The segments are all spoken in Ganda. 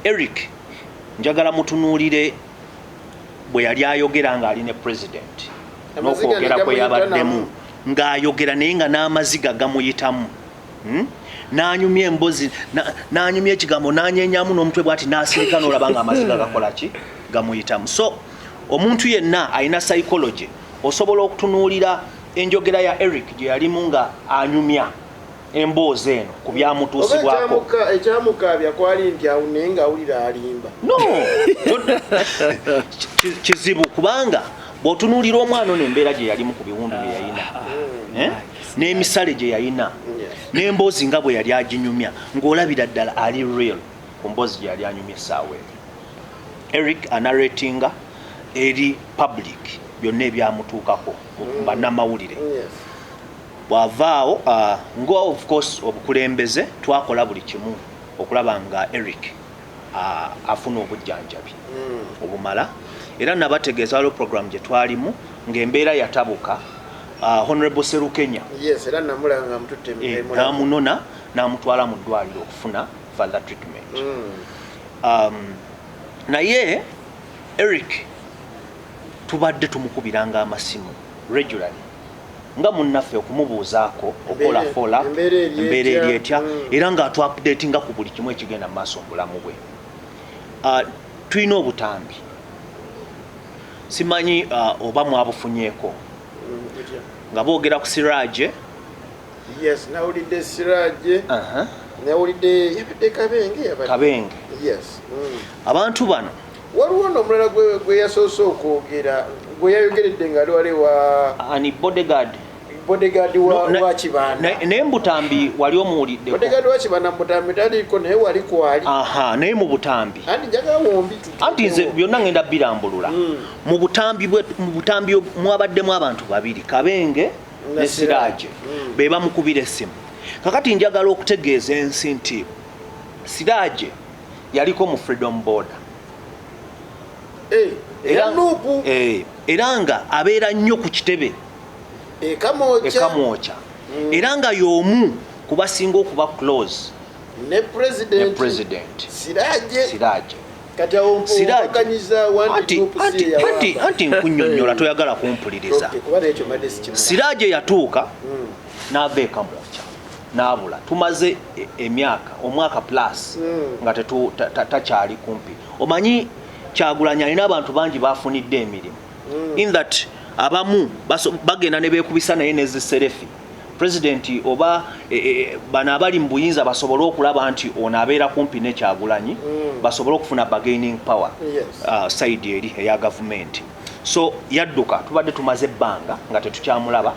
Eric njagala mutunuulire bwe yali ayogera nga ali ne president n'okwogera kwe yabaddemu ng'ayogera naye nga n'amaziga gamuyitamu n'anyumya embozi n'anyumya ekigambo n'anyeenyamu n'omutwe bw'ati n'asirika n'olaba nga amaziga gakola ki gamuyitamu. So omuntu yenna alina psychology osobola okutunuulira enjogera ya Eric gye yalimu nga anyumya emboozi eno ku byamutuusibwako. Ekyamukaabya kwali nti awo naye ng'awulira alimba. No kizibu kubanga bw'otunuulira omwana ono embeera gye yalimu ku biwundu bye yalina n'emisale gye yalina n'emboozi nga bwe yali aginyumya ng'olabira ddala ali real ku mboozi gye yali anyumya essaawa eyo. Eric anarratinga eri public byonna ebyamutuukako bannamawulire. Bw'avaawo nga of course obukulembeze twakola buli kimu okulaba nga Eric afuna obujjanjabi obumala era nabategeeza waliwo program gye twalimu ng'embeera yatabuka. Honorable Serukenya era namulanga mututte n'amunona n'amutwala mu ddwaliro okufuna further treatment. Naye Eric tubadde tumukubiranga amasimu regularly nga munnaffe okumubuuzaako okola follow up embeera eri etya era nga atu-updatinga ku buli kimu ekigenda mu maaso mu bulamu bwe. Tulina obutambi simanyi oba mwabufunyeeko nga boogera ku Siraje. Yes, nawulidde Siraje. Nawulidde yabadde Kabenge. Yes. Abantu bano waliwo n'omulala gwe yasoose okwogera gwe yayogeredde nga wali wa ani bodyguard wa Kibanda naye Mbutambi wali omuwulidde bodyguard wa Kibanda Mbutambi taliko naye wali kwali naye mu Butambi anti njaga wombi anti nze byonna ngenda birambulula mu Butambi mwabaddemu abantu babiri Kabenge ne Siraje be bamukubira essimu. Kakati njagala okutegeeza ensi nti Siraje yaliko mu Freedom Border era nga abeera nnyo ku kitebe ekamwokya era nga y'omu kubasinga okuba close ne president Siraje. Anti nkunnyonnyola toyagala kumpuliriza. Siraje yatuuka n'ava ekamwokya n'abula. Tumaze omwaka plus nga takyali kumpi. Omanyi Kyagulanyi alina abantu bangi bafunidde emirimu in that abamu bagenda ne beekubisa naye neziserefi president oba bano abali mu buyinza basobole okulaba nti ono abeera kumpi ne Kyagulanyi basobole okufuna bargaining power side eri eya gavumenti. So yadduka tubadde tumaze ebbanga nga tetukyamulaba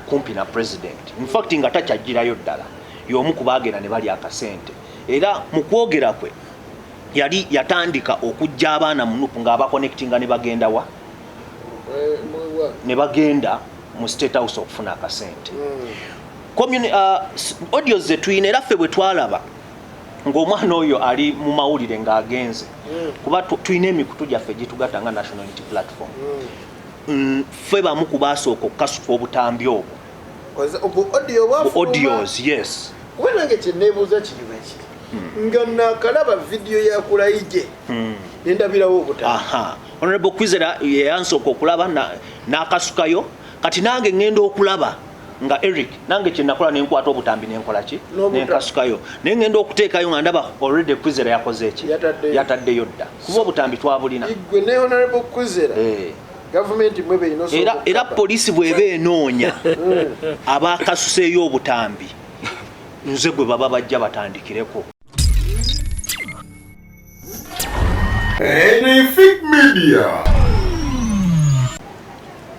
kumpi na president. In fact nga takyajjirayo ddala y'omu ku baagenda ne bali akasente era mu kwogera kwe yali yatandika okujja abaana munupu ng'abaconnectinga ne bagenda wa ne bagenda mu State House okufuna akasente. Audios ze tuyina era ffe bwe twalaba ng'omwana oyo ali mu mawulire ng'agenze kuba tuyina emikutu gyaffe gitugatta nga National Unity Platform. Ffe bamu ku baasooka okukasuka obutambi obwo audios. Yes kuba nange kyenneebuuza kirimu ekiri nga nakalaba video ya kulaije nendabirawo obutambi. Honorable Kwizera yansooka okulaba n'akasukayo kati nange ngenda okulaba nga Eric nange kyenakola nenkwata obutambi nenkola ki nenkasukayo naye ngenda okuteekayo nga ndaba already Kwizera yakoze eki yataddeyo dda kuba obutambi twabulina igwe ne Honorable Kwizera government mwebe inoso era poliisi bw'eba enoonya abakasuseeyo obutambi nze gwe baba bajja batandikireko. Fake Media.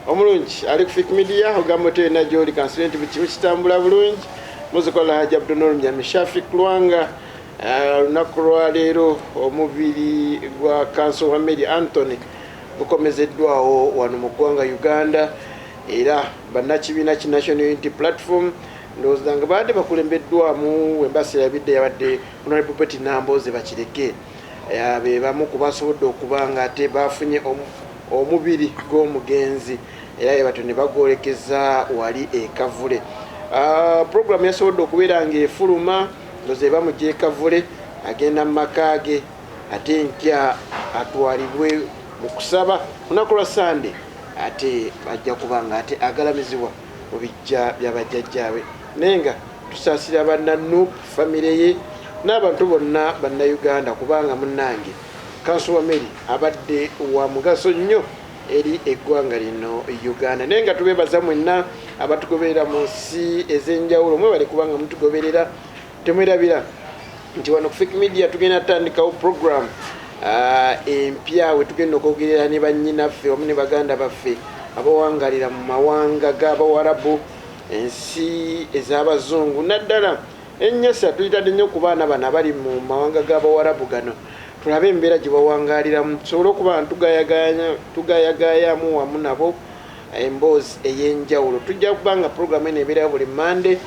Omulungi ali ku Fake Media ogamba tena gy'oli kansulenti bikimu kitambula bulungi muzikola Haji Abdulnor Mshafi Kulwanga lunaku lwa leero omubiri gwa Council wa Mary Anthony gukomezeddwawo wano mu ggwanga Uganda era bannakibiina ki National Unity Platform ndowooza nga baadde bakulembeddwamu Embasi yabidde yabadde Honorable Betty Namboze Bakireke be bamu ku basobodde okuba nga ate bafunye omubiri gw'omugenzi era yebato ne bagwolekeza wali ekavule. Program yasobodde okubeera ng'efuluma ndoze bamugye ekavule agenda mu maka ge ate nkya atwalibwe mu kusaba lunaku lwa Sande ate ajja kubanga ate agalamizibwa mu bijja by'abajjajjaabe nenga tusaasira bannaNUP famire ye n'abantu bonna bannayuganda kubanga munnange Kanso wa Mary abadde wa mugaso nnyo eri eggwanga lino Uganda nenga tubebaza mwenna abatugoberera mu nsi ez'enjawulo mwebale kubanga mutugoberera temwerabira nti wano ku Fake Media tugenda tandikawo program empya we tugenda okwogerera ne bannyinaffe wamu ne baganda baffe abawangalira mu mawanga g'Abawarabu ensi ez'Abazungu naddala ennyasa tuyitadde nnyo ku baana bano abali mu mawanga g'Abawarabu gano tulabe embeera gye bawangaliramu tusobole okuba tugayagayamu wamu nabo emboozi ey'enjawulo tujja kubanga programu eno ebeerayo buli Monday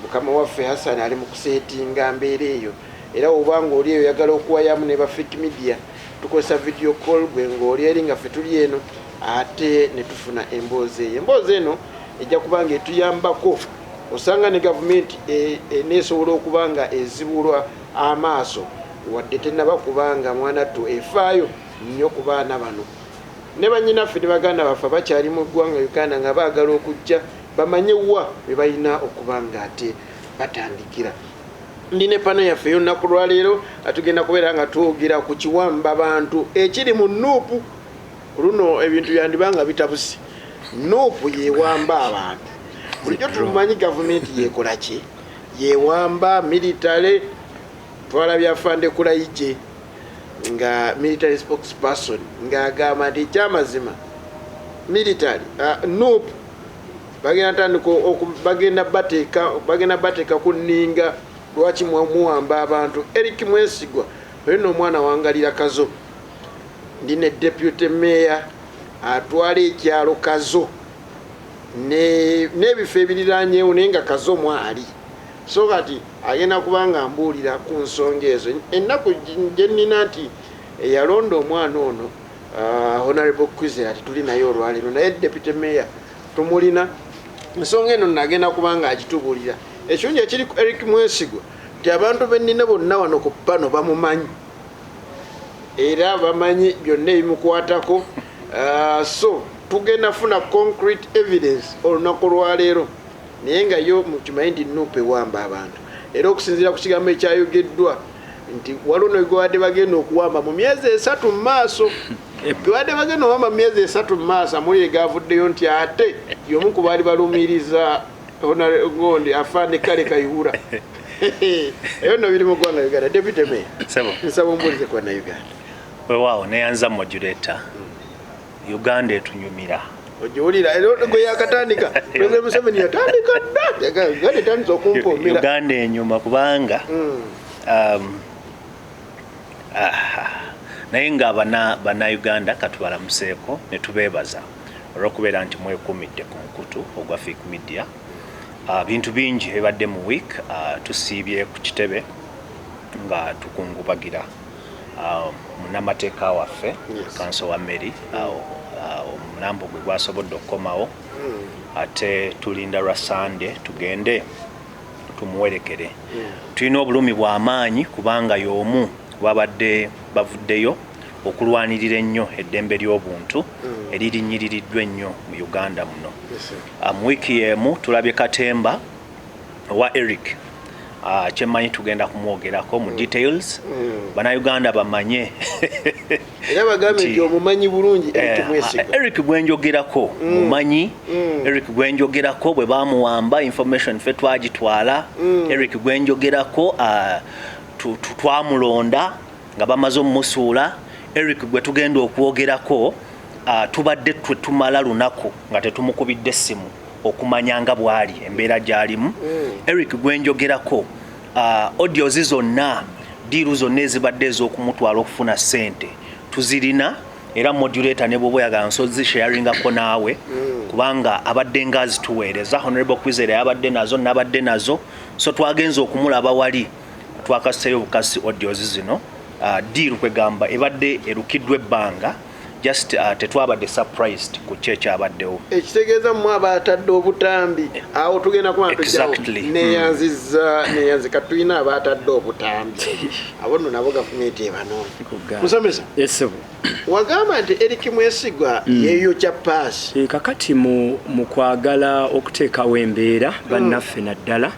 mukama waffe Hassan ali mu kuseetinga mbeera eyo era obanga oli eyo oyagala okuwayamu ne ba Fake Media tukozesa video call gwe ng'oli eri nga ffe tuli eno ate ne tufuna emboozi eyo emboozi eno ejja kubanga etuyambako osanga ne gavumenti neesobola okubanga ezibulwa amaaso wadde tenaba kubanga mwana tu efaayo nnyo ku baana bano ne bannyinaffe ne baganda baffe bakyali mu ggwanga Uganda nga baagala okujja bamanye wa be balina okubanga ate batandikira ndine pano yaffe y'olunaku lwaleero atugenda kubeera nga twogera ku kiwamba bantu ekiri mu NUP luno ebintu byandibanga bitabusi NUP yewamba abantu bulijjo tulumanyi gavumenti yekola ki yewamba military twalabye afande Kulaije nga military spokesperson ng'agamba nti ekyamazima military NUP bagenda bateeka ku nninga lwaki muwamba abantu. Eric Mwesigwa oyo n'omwana wangalira Kazo ndine deputy mayor atwala ekyalo Kazo n'ebifo ebiriranyeewo naye nga Kazo mwali so kati agenda kubanga mbuulira ku nsonga ezo ennaku gye nnina nti eyalonda omwana ono honorable Kwizera ati tuli naye olwaleero naye deputy mayor tumulina ensonga eno nagenda kubanga agitubuulira ekirungi ekiri ku Eric Mwesigwa nti abantu bennina bonna wano ku pano bamumanyi era bamanyi byonna ebimukwatako so tugenda funa concrete evidence olunaku lwaleero naye nga yo mukimanyi nti NUP ewamba abantu era okusinziira ku kigambo ekyayogeddwa nti waliwo gwewadde bagenda okuwamba mu myezi 3 mu maaso gwewadde bagenda okuwamba mu myezi 3 mu maaso amulire gavuddeyo nti ate y'omu ku baali balumiriza ngondi afande Kale Kayihura eyo no biri mu ggwanga Uganda. Deputy Mayor nsaba ombuulize kwa na Uganda weewaawo neyanza modulator Uganda etunyumira ojiwulira gwe yakatandika President Museveni yatandika dda Uganda etandise okumpoomera Uganda enyuma kubanga naye nga bannayuganda katubalamuseeko ne tubeebaza olw'okubeera nti mwekumidde ku mukutu ogwa Fake Media. Bintu bingi ebadde mu week tusiibye ku kitebe nga tukungubagira munnamateeka waffe Kanso wa Mary omulambo gwe gwasobodde okukomawo ate tulinda lwa Sande tugende tumuwerekere. Tulina obulumi bw'amaanyi kubanga y'omu babadde bavuddeyo okulwanirira ennyo eddembe ly'obuntu eririnyiriddwa ennyo mu Uganda muno. Mu wiiki y'emu tulabye katemba wa Eric kyemmanyi tugenda kumwogerako mu details bannayuganda bamanye era bagambe nti omumanyi bulungi Eric Mwesigwa. Eric gwenjogerako mumanyi Eric gwenjogerako bwe bamuwamba information ffe twagitwala Eric gwenjogerako twamulonda nga bamaze omusuula Eric gwe tugenda okwogerako tubadde tumala lunaku nga tetumukubidde essimu okumanya nga bwali embeera gy'alimu. Eric gwenjogerako audios zonna diiru zonna ezibadde ez'okumutwala okufuna ssente tuzirina era modulator ne bw'oba oyagala nsozi sharingako naawe kubanga abadde nga azituweereza Honorable Kwizera yabadde nazo nabadde nazo so twagenza okumulaba wali twakaseeyo bukasi audios zino diiru kwegamba ebadde erukiddwa ebbanga just tetwabadde surprised ku kyeky abaddewo ekitegeeza mu abatadde obutambi awo tugenda kuba exactly. neyanzika tulina abatadde obutambi abo nno nabo gavumenti ebanoonyi musomesa wagamba nti Eric Mwesigwa yeeyokya paasi kakati mu kwagala okuteekawo embeera bannaffe naddala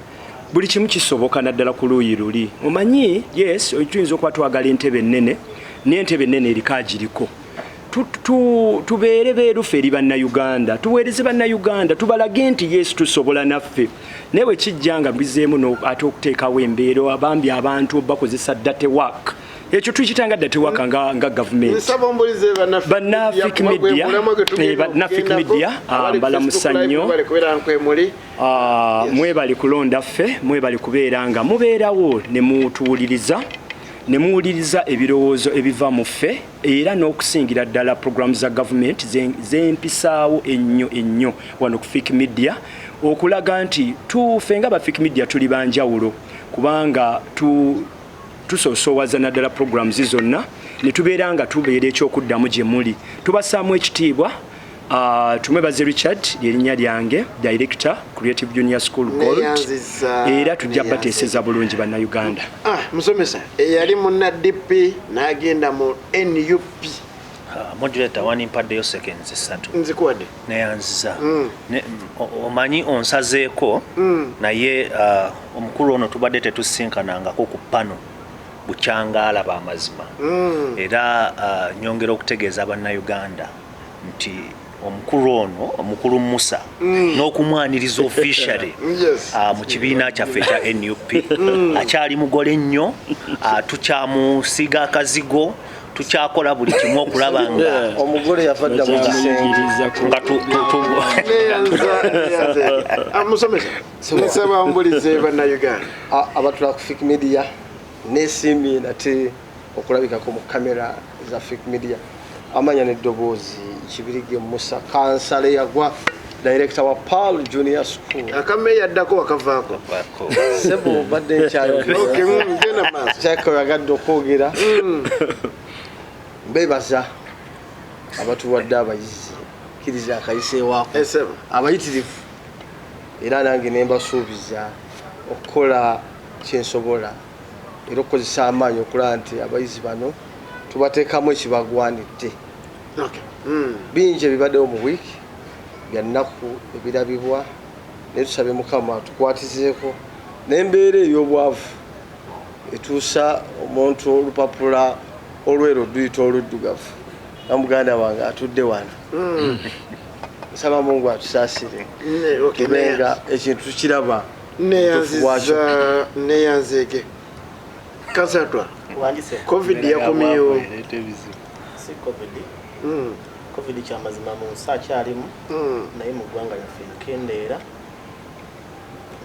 buli kimu kisoboka naddala ku luuyi luli omanyi yes tuyinza okuba twagala entebe ennene n'entebe ennene eriko agiriko tubeere beerufe eri bannayuganda tuweereze bannayuganda tubalage nti yes tusobola naffe naye bwe kijja nga bizeemu ate okuteekawo embeera abambi abantu bakozesa date work ekyo tukitanga date work nga gavumenti bannafik media mbalamusa nnyo mwebali kulonda ffe mwebali kubeera nga mubeerawo ne muwuliriza ebirowoozo ebiva mu ffe era n'okusingira ddala programu za gavumenti zempisaawo ennyo wano ku fik media okulaga nti tufe nga bafik media tuli banjawulo kubanga tusoosowaza naddala programs zonna ne tubeera nga tubeera ekyokuddamu gye muli tubasaamu ekitiibwa tumwebaze Richard lyerinnya lyange director Creative Junior School Gold era tujja bateeseza bulungi bannayuganda musomesa eyali munna DP n'agenda mu NUP moderator wanimpaddeyo seconds 3 nzikuwadde neyanziza omanyi onsazeeko naye omukulu ono tubadde tetusinkanangako ku pano bukyanga alaba amazima era nyongera okutegeeza bannayuganda nti omukulu Musa n'okumwaniriza officially mu kibiina kyaffe ekya NUP akyali mugole nnyo tukyamusiga akazigo tukyakola buli kimu okulaba nga omugole yafadda mu kisengiriza musomesa nsaba mbulize bannayuganda abatula ku fik media nesimbi nate okulabikako mu kamera za fik media amanya n'eddoboozi Kibirige Musa kansale yagwa director wa Paul Junior School akame yaddako wakavaako sebo badde nkyayo ngena maso cyako yagadde okwogera bebaza abatuwadde abayizi kiriza akayiseewaako abayitirivu era nange nembasuubiza okukola kyensobola era okukozesa amaanyi okulaba nti abayizi bano tubateekamu ekibagwanidde bingi ebibaddewo mu wiiki bya nnaku ebirabibwa naye tusabe Mukama tukwatizeeko n'embeera ey'obwavu etuusa omuntu olupapula olweru duyita oluddugavu na muganda wange atudde wano nsaba Mungu atusaasire tubenga ekintu tukiraba neyanzeke kasatwa covid yakomyewo si covid kyamazima mu nsi akyalimu naye mu ggwanga lyaffe nkendeera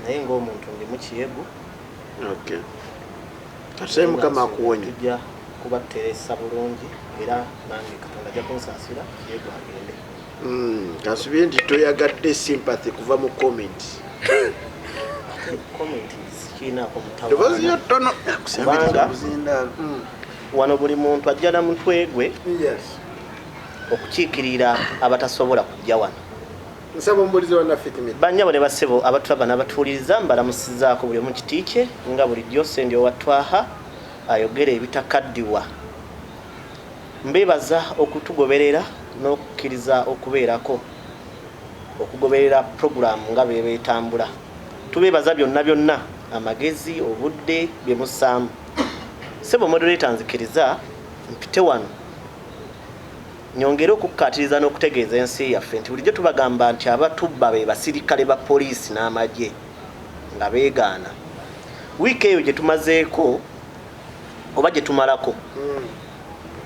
naye ng'omuntu ndi mu kiyegu ate Mukama akuwonye tujja kubateresa bulungi era nange Katonda ajja kunsaasira kiyegu agende kasubire nti toyagadde sympathy kuva mu comment sikiinaako mutawaana wano buli muntu ajja na mutwe gwe okukiikirira abatasobola kujja wano nsaba ombulize wana fitimi bannyabo ne basebo abatulaba n'abatuwuliriza mbalamusizaako buli omu kiti kye nga bulijjo Sendi owatwaha ayogera ebitakaddiwa mbeebaza okutugoberera n'okukkiriza okubeerako okugoberera puroguramu nga beetambula tubeebaza byonna amagezi obudde bye musaamu sebo moderator nzikiriza mpite wano nyongere okukkaatiriza n'okutegeeza ensi yaffe nti bulijjo tubagamba nti abatubba be basirikale ba poliisi n'amagye nga beegaana wiiki eyo gye tumazeeko oba gye tumalako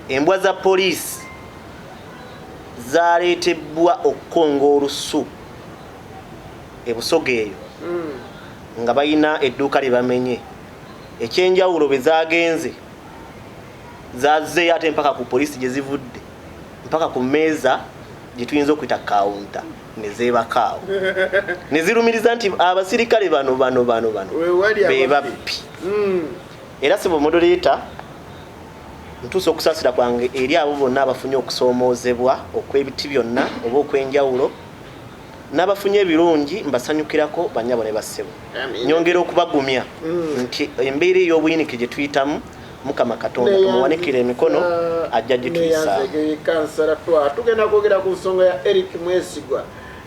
embwa za poliisi zaaleetebwa okukonga olusu ebusoga eyo nga balina edduuka lye bamenye ekyenjawulo bwe zagenze zazzeeyo ate mpaka ku poliisi gye zivudde mpaka ku mmeeza gye tuyinza okuyita kawunta ne zeebakaawo ne zirumiriza nti abasirikale bano be babbi era sebo moderator ntuusa okusaasira kwange eri abo bonna abafunye okusoomoozebwa okw'ebiti byonna oba okw'enjawulo n'abafunye ebirungi mbasanyukirako bannyabo ne bassebo nyongera okubagumya nti embeera ey'obuyinike gye tuyitamu Mukama Katonda tumuwanikira emikono ajja gituyisa kansala tugenda kwogera ku nsonga ya Eric Mwesigwa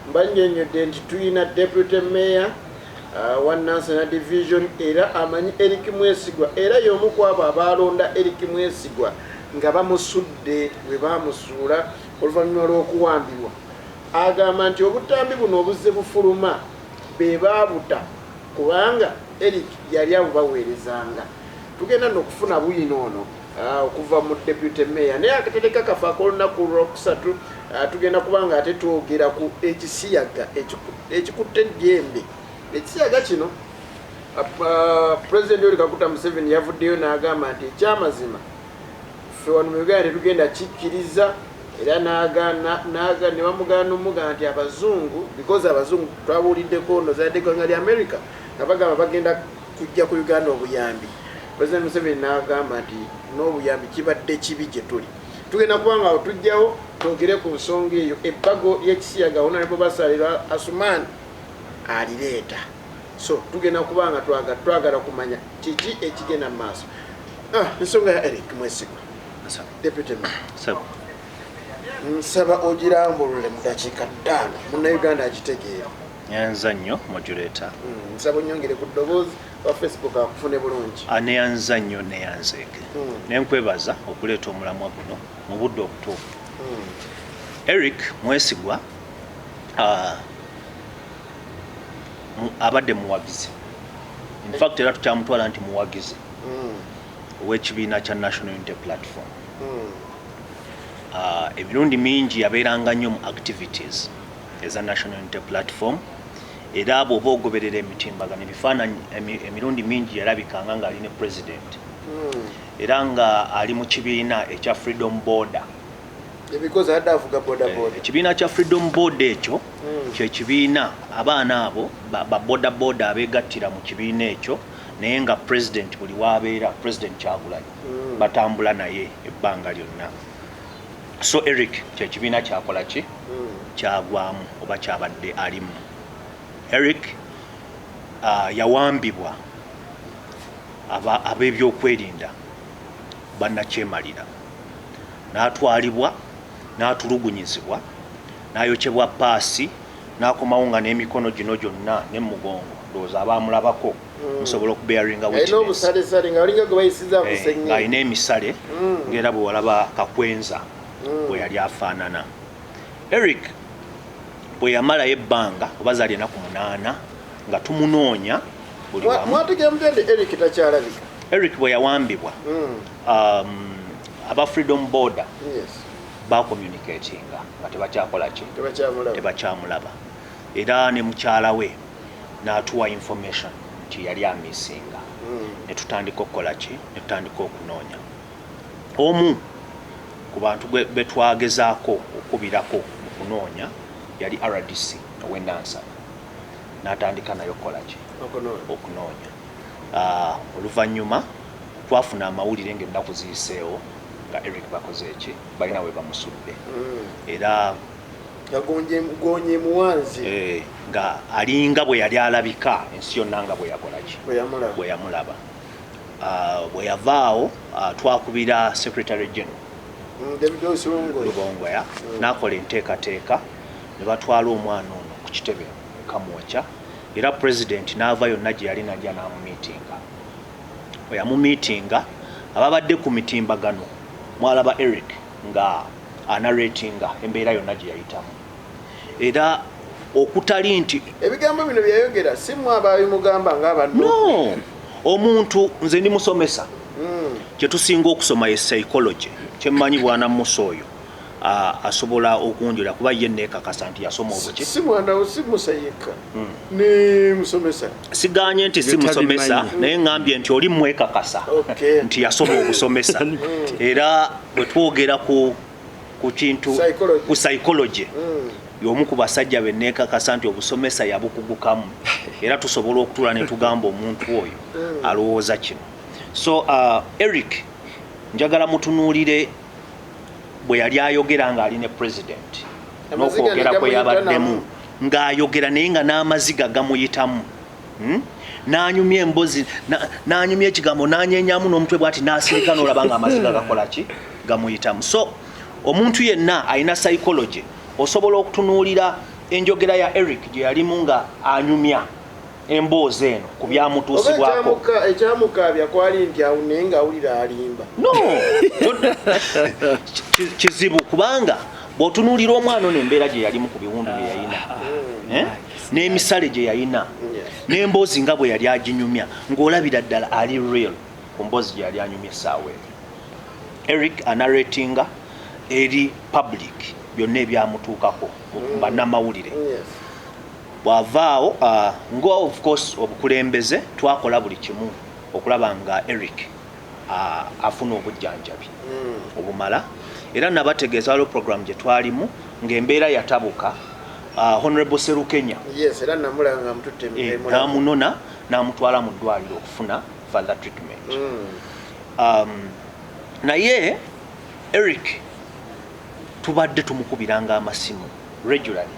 mbannyonnyodde nti tuyina deputy mayor wa Nansana division era amanyi Eric Mwesigwa era y'omu ku abo abalonda Eric Mwesigwa nga bamusudde bwe bamusuula oluvannyuma lw'okuwambibwa agamba nti obutambi buno obuzze bufuluma be baabuta kubanga Eric yali abubaweerezanga tugenda n'okufuna buyino ono okuva mu deputy mayor naye akatereka kafa ak'olunaku lwokusatu tugenda kubanga ate twogera ku ekisiyaga ekikutte ejjembe ekisiyaga kino President Yoweri Kaguta Museveni yavuddeyo n'agamba nti ekyamazima ffe wano mu Uganda tetugenda kikkiriza era ne bamugaana n'omugamba nti abazungu because abazungu twabuuliddeko no zaddeko nga li America nga bagamba bagenda kujja ku Uganda obuyambi President Museveni n'agamba nti n'obuyambi kibadde kibi gye tuli tugenda kubanga awo tujjawo twogere ku nsonga eyo ebbago y'ekisiyaga Honorable Basalirwa Asuman alireeta so tugenda kubanga twagala kumanya kiki ekigenda mu maaso ensonga ya Eric Mwesigwa Deputy Mayor nsaba ogirambulule mu dakiika 5 munnayuganda agitegeera nyanza nnyo modulator nsaba onyongere ku ddoboozi wa Facebook akufune bulungi aneyanza nnyo neyanzeeke nenkwebaza okuleeta omulamwa guno mu budde obutuufu Eric Mwesigwa abadde muwagizi in fact era tukyamutwala nti muwagizi ow'ekibiina kya National Unity Platform emirundi mingi yabeeranga nnyo mu activities eza National Unity Platform era abo oba ogoberera emitimbagano ebifaananyi emirundi mingi yalabikanga ng'ali ne president era nga ali mu kibiina ekya Freedom Border ekibiina kya Freedom Border ekyo kyekibiina abaana abo babodaboda abeegattira mu kibiina ekyo naye nga president buli wabeera president Kyagulanyi batambula naye ebbanga lyonna so Eric kyekibiina kyakola ki kyagwamu oba kyabadde alimu Eric yawambibwa ab'ebyokwerinda bannakyemalira n'atwalibwa n'atulugunyizibwa n'ayokyebwa paasi n'akomawo nga n'emikono gino gyonna n'emugongo ndowooza abaamulabako musobola okubearinga ng'alina emisale ng'era bwe walaba kakwenza bwe yali afaanana Eric bwe yamalayo ebbanga oba zaali enaku 8 nga tumunoonya buli wamu Eric bwe yawambibwa aba Freedom Border bakommunicatinga nga tebakyakola ki tebakyamulaba era ne mukyala we n'atuwa information nti yali amisinga ne tutandika okukola ki ne tutandika okunoonya omu ku bantu be twagezaako okubirako mu kunoonya yali RDC ow'Nansana n'atandika nayo okukola ki okunoonya oluvannyuma twafuna amawulire ng'ennaku ziyiseewo nga Eric bakoze eki balina we bamusudde era yagonye muwanzi nga alinga bwe yali alabika ensi yonna nga bwe yakola ki bwe yamulaba bwe yavaawo twakubira Secretary General Lubongoya n'akola enteekateeka ne batwala omwana ono ku kitebe Kamwokya era president n'ava yonna gye yali najja n'amumiitinga bwe yamumiitinga ababadde ku mitimbagano mwalaba Eric nga anarratinga embeera yonna gye yayitamu era okutali nti ebigambo bino byayogera si mwababimugamba ng'abantu no omuntu nze ndi musomesa kye tusinga okusoma ye psychology kyemmanyi bwana Musa oyo asobola okunjula kuba ye neekakasa nti yasoma obuki si mwana si musayika ni musomesa siganye nti si musomesa naye ngambye nti oli mwekakasa nti yasoma obusomesa era bwe twogera ku kintu ku psychology y'omu ku basajja be neekakasa nti obusomesa yabukugukamu era tusobola okutula ne tugamba omuntu oyo alowooza kino so Eric njagala mutunuulire bwe yali ayogera nga ali ne president n'okwogera kwe yabaddemu ng'ayogera naye nga n'amaziga gamuyitamu n'anyumya embozi n'anyumya ekigambo n'anyenyamu n'omutwe bw'ati n'asirika n'olaba nga amaziga gakola ki gamuyitamu. So omuntu yenna alina psychology osobola okutunuulira enjogera ya Eric gye yalimu nga anyumya emboozi eno ku byamutuusibwako. Ekyamukaabya kwali nti awo naye ng'awulira alimba. No kizibu kubanga bw'otunuulira omwana ono embeera gye yalimu ku biwundu bye yalina n'emisale gye yalina n'emboozi nga bwe yali aginyumya ng'olabira ddala ali real ku mboozi gye yali anyumya essaawa eyo. Eric anarratinga eri public byonna ebyamutuukako bannamawulire. Bw'avaawo nga of course obukulembeze twakola buli kimu okulaba nga Eric afuna obujjanjabi obumala era nabategeeza waliwo program gye twalimu ng'embeera yatabuka. Honorable Serukenya era namulaba nga mututte n'amunona n'amutwala mu ddwaliro okufuna further treatment. Naye Eric tubadde tumukubiranga amasimu regularly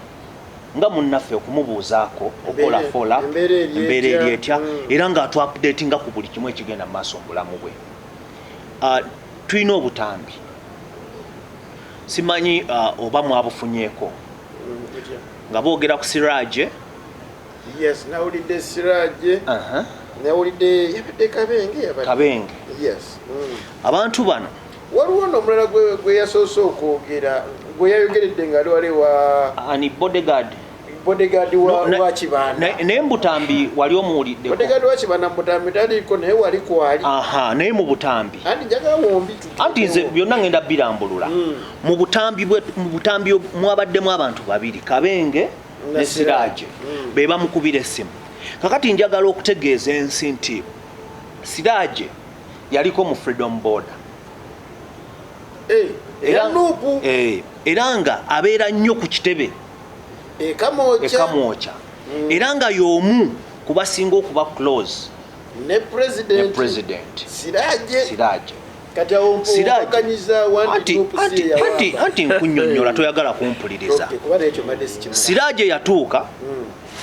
nga munnaffe okumubuuzaako okola fola embeera eri etya era nga atu-updatinga ku buli kimu ekigenda mu maaso mu bulamu bwe. Tulina obutambi simanyi oba mwabufunyeeko nga boogera ku Siraje. Yes, nawulidde Siraje. Nawulidde yabadde Kabenge. Yes. Abantu bano waliwo n'omulala gwe yasoose okwogera gwe yayogeredde nga ali wali wa ani bodyguard wa Kibanda. Naye Butambi wali omuwulidde bodyguard wa Kibanda Butambi taliko naye wali kwali. Naye mu Butambi anti njagala wombi anti nze byonna ngenda birambulula. Mu Butambi mwabaddemu abantu babiri Kabenge ne Siraje be bamukubira essimu. Kakati njagala okutegeeza ensi nti Siraje yaliko mu Freedom Border. Era nga abeera nnyo ku kitebe ekamwokya era nga y'omu kubasinga okuba close ne president Siraje. Anti nkunnyonnyola toyagala kumpuliriza. Siraje yatuuka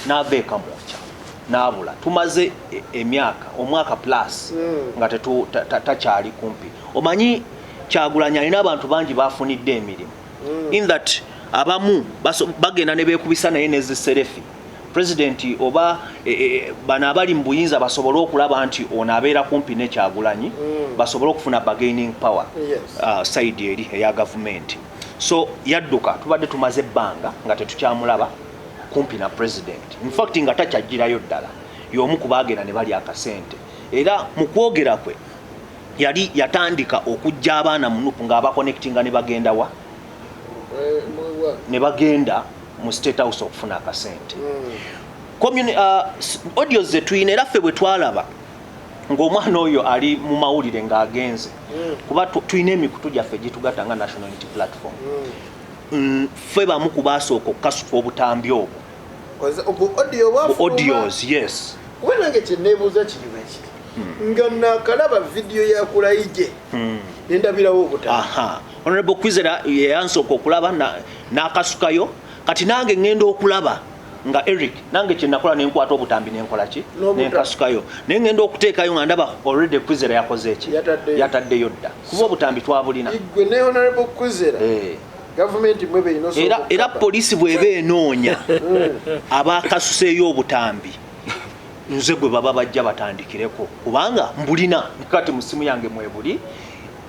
n'ava ekamwokya n'abula. Tumaze omwaka plus nga takyali kumpi. Omanyi Kyagulanyi alina abantu bangi bafunidde emirimu in that abamu bagenda ne beekubisa naye neziserefi president oba bano abali mu buyinza basobole okulaba nti ono abeera kumpi ne Kyagulanyi basobole okufuna bargaining power side eri eya gavumenti. So yadduka tubadde tumaze ebbanga nga tetukyamulaba kumpi na president. In fact nga takyajjirayo ddala y'omu ku baagenda ne bali akasente era mu kwogera kwe yali yatandika okujja abaana munupu ng'abakonectinga ne bagenda wa ne bagenda mu State House okufuna akasente. Audios ze tuyina era ffe bwe twalaba ng'omwana oyo ali mu mawulire ng'agenze kuba tuyina emikutu gyaffe gyetugatta nga National Unity Platform. Ffe bamu ku baasooka okukasuka obutambi obwo audios. Yes wenange kyeneebuuza kirimu ekiri nga nakalaba video ya Kulaije nendabirawo obutambi. Honorable Kwizera yansooka okulaba n'akasukayo kati nange ngenda okulaba nga Eric nange kyenakola nenkwata obutambi nenkola ki nenkasukayo naye ngenda okuteekayo nga ndaba already Kwizera yakoze eki yataddeyo dda kuba obutambi twabulina igwe ne Honorable Kwizera government mwebe inoso era poliisi bweba enoonya abakasuseeyo obutambi nze gwe baba bajja batandikireko kubanga mbulina kati mu simu yange mwebuli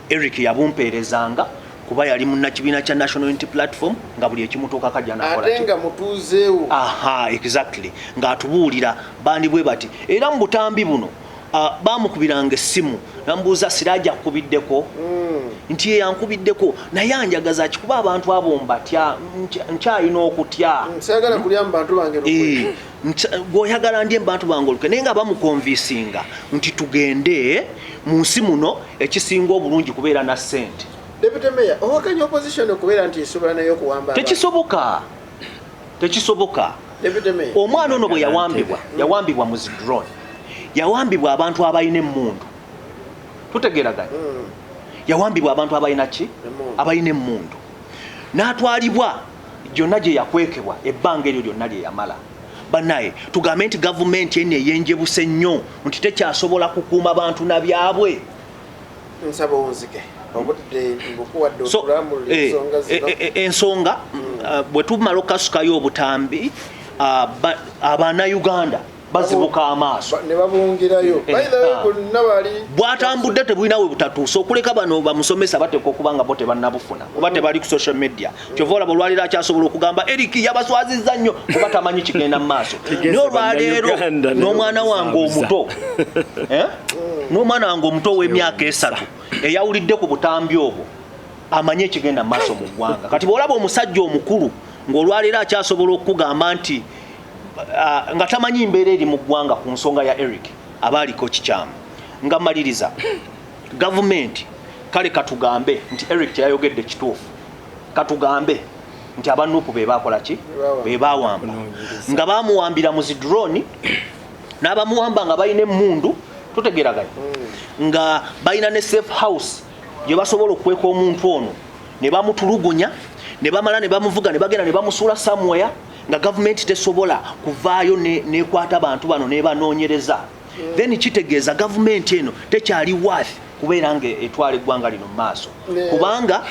Eric yabumpeerezanga kuba yali munnakibiina kya National Unity Platform nga buli ekimutuuka kajja nakola ate nga mutuuzeewo. Exactly ng'atubuulira bandi bwe bati era mu butambi buno bamukubiranga essimu nambuuza Siraje akubiddeko nti ye yankubiddeko naye anjagaza kikuba abantu abo mbatya nkyalina okutya nsagala kulya mu bantu bange gwoyagala ndye mu bantu bange olukwe naye nga bamukonvisinga nti tugende mu nsi muno ekisinga obulungi kubeera na ssente. Deputy Mayor owakanya opposition okubeera nti esobola nayo okuwamba tekisoboka. Deputy Mayor omwana ono bwe yawambibwa mu drone yawambibwa abantu abalina emmundu tutegeeraganya yawambibwa abantu abalina ki abalina emmundu n'atwalibwa gyonna gye yakwekebwa ebbanga eryo lyonna lye yamala bannaye tugambe nti gavumenti eno eyenjebuse nnyo nti tekyasobola kukuuma abantu na byabwe nsaba onzike obudde mbukuwadde okulambula ensonga bwe tumala okukasukayo obutambi abannayuganda bazibuka amaaso ne babungirayo bwatambudde tebulinawe butatuusa okuleka bano bamusomesa bateeka okuba nga bo tebannabufuna oba tebali ku social media kyova olaba olwaleero akyasobola okugamba Eric yabaswazizza nnyo kuba tamanyi kigenda mu maaso naye olwaleero n'omwana wange omuto n'omwana wange omuto ow'emyaka 3 eyawulidde ku butambi obwo amanye ekigenda mu maaso mu ggwanga kati bw'olaba omusajja omukulu ng'olwaleero akyasobola okugamba nti nga tamanyi mbeera eri mu ggwanga ku nsonga ya Eric abaaliko kikyamu nga maliriza gavumenti kale katugambe nti Eric kyayogedde kituufu katugambe nti abanupu be bakola ki be bawamba nga bamuwambira mu zidroni n'abamuwamba nga balina emmundu tutegeraganye nga balina ne safe house gye basobola okukweka omuntu ono ne bamutulugunya ne bamala ne bamuvuga ne bagenda ne bamusuula somewhere nga gavumenti tesobola kuvaayo nekwata abantu bano nebanoonyereza then kitegeeza gavumenti eno tekyali waafi kubeera nga etwala eggwanga lino mu maaso kubanga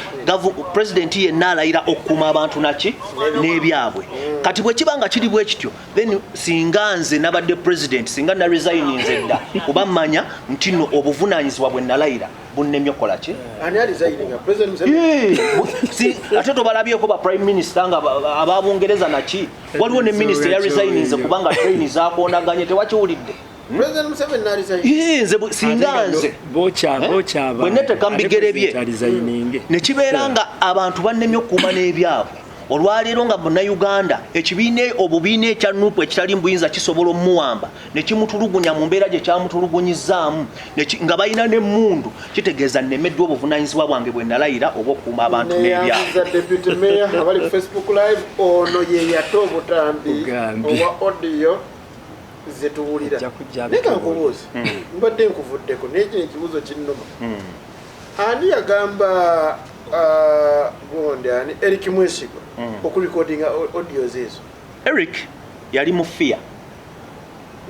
pulezidenti yenna alayira okukuuma abantu naki n'ebyabwe kati bwe kiba nga kiri bwe kityo then singa nze nabadde pulezidenti singa naresigninze dda kuba mmanya nti no obuvunaanyizibwa bwe nalayira bunnemye okola ki ate tobalabyeko ba prime minister nga ababungereza naki waliwo ne minisita yaresigninze kubanga train zakoonaganye tewakiwulidde singa nze bwe neteka mu bigere bye ne kibeera nga abantu bannemye okukuuma n'ebyabwe olwaleero nga munnayuganda obubiina ekya nupu ekitali mu buyinza kisobola omuwamba ne kimutulugunya mu mbeera gye kyamutulugunyizzaamu nga balina n'emmundu kitegeeza nnemeddwa obuvunaanyizibwa bwange bwe nalayira oba okukuuma abantu n'ebyabwe ye yate obutambi owa audio zetuwulira neka nkubuuza mbadde nkuvuddeko naye kino ekibuuzo kinnuma ani yagamba gonde ani Eric Mwesigwa okurecordinga audios ezo Eric yali mu fear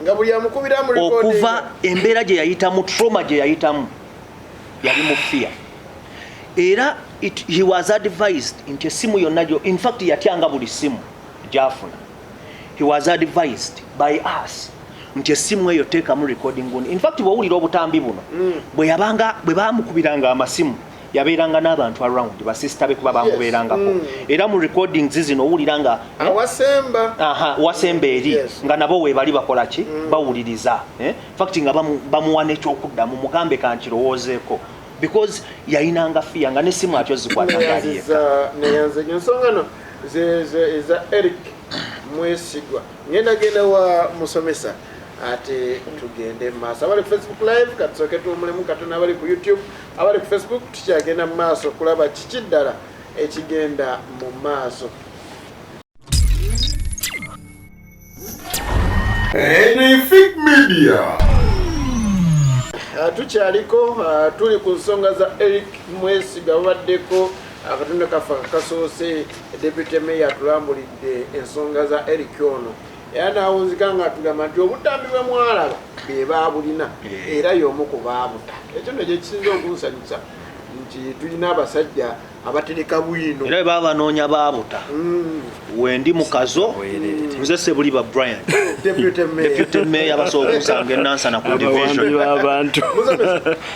nga buli amukubira mu recording okuva embeera gye yayitamu trauma gye yayitamu yali mu fear era he was advised nti essimu yonna in fact yatyanga buli simu gyafuna he was advised by us nti essimu eyo teekamu recording guni in fact bw'owulira obutambi buno bwe baamukubiranga amasimu yabeeranga n'abantu around basisita be kuba bamubeerangako era mu recordings zino owulira nga wasemba eri nga nabo weebali bakola ki bawuliriza fact nga bamuwa n'ekyokuddamu mugambe kankirowoozeeko because yayinanga fiya nga n'essimu atyo zikwataneyanze ensonga no eza Eric Mwesigwa ngenda wa musomesa ate tugende maaso abali ku Facebook live katusoke tuwumulemu katona abali ku YouTube abali ku Facebook tukyagenda mu maaso kulaba kiki ddala ekigenda mu maaso Fik Media tukyaliko tuli ku nsonga za Eric Mwesigwa babaddeko akatundu kafa kasoose deputy mayor tulambulidde ensonga za Eric ono era naawunzika nga atugamba nti obutambi bwe mwalaba be baabulina era y'omu ku baabuta ekyo nekyo kisinza okunsanyusa nti tulina abasajja abatereka bwino era baba banoonya baabuta wendi mukazo nze sebuli ba Brian deputy mayor basobola okusanga enansana ku division y'abantu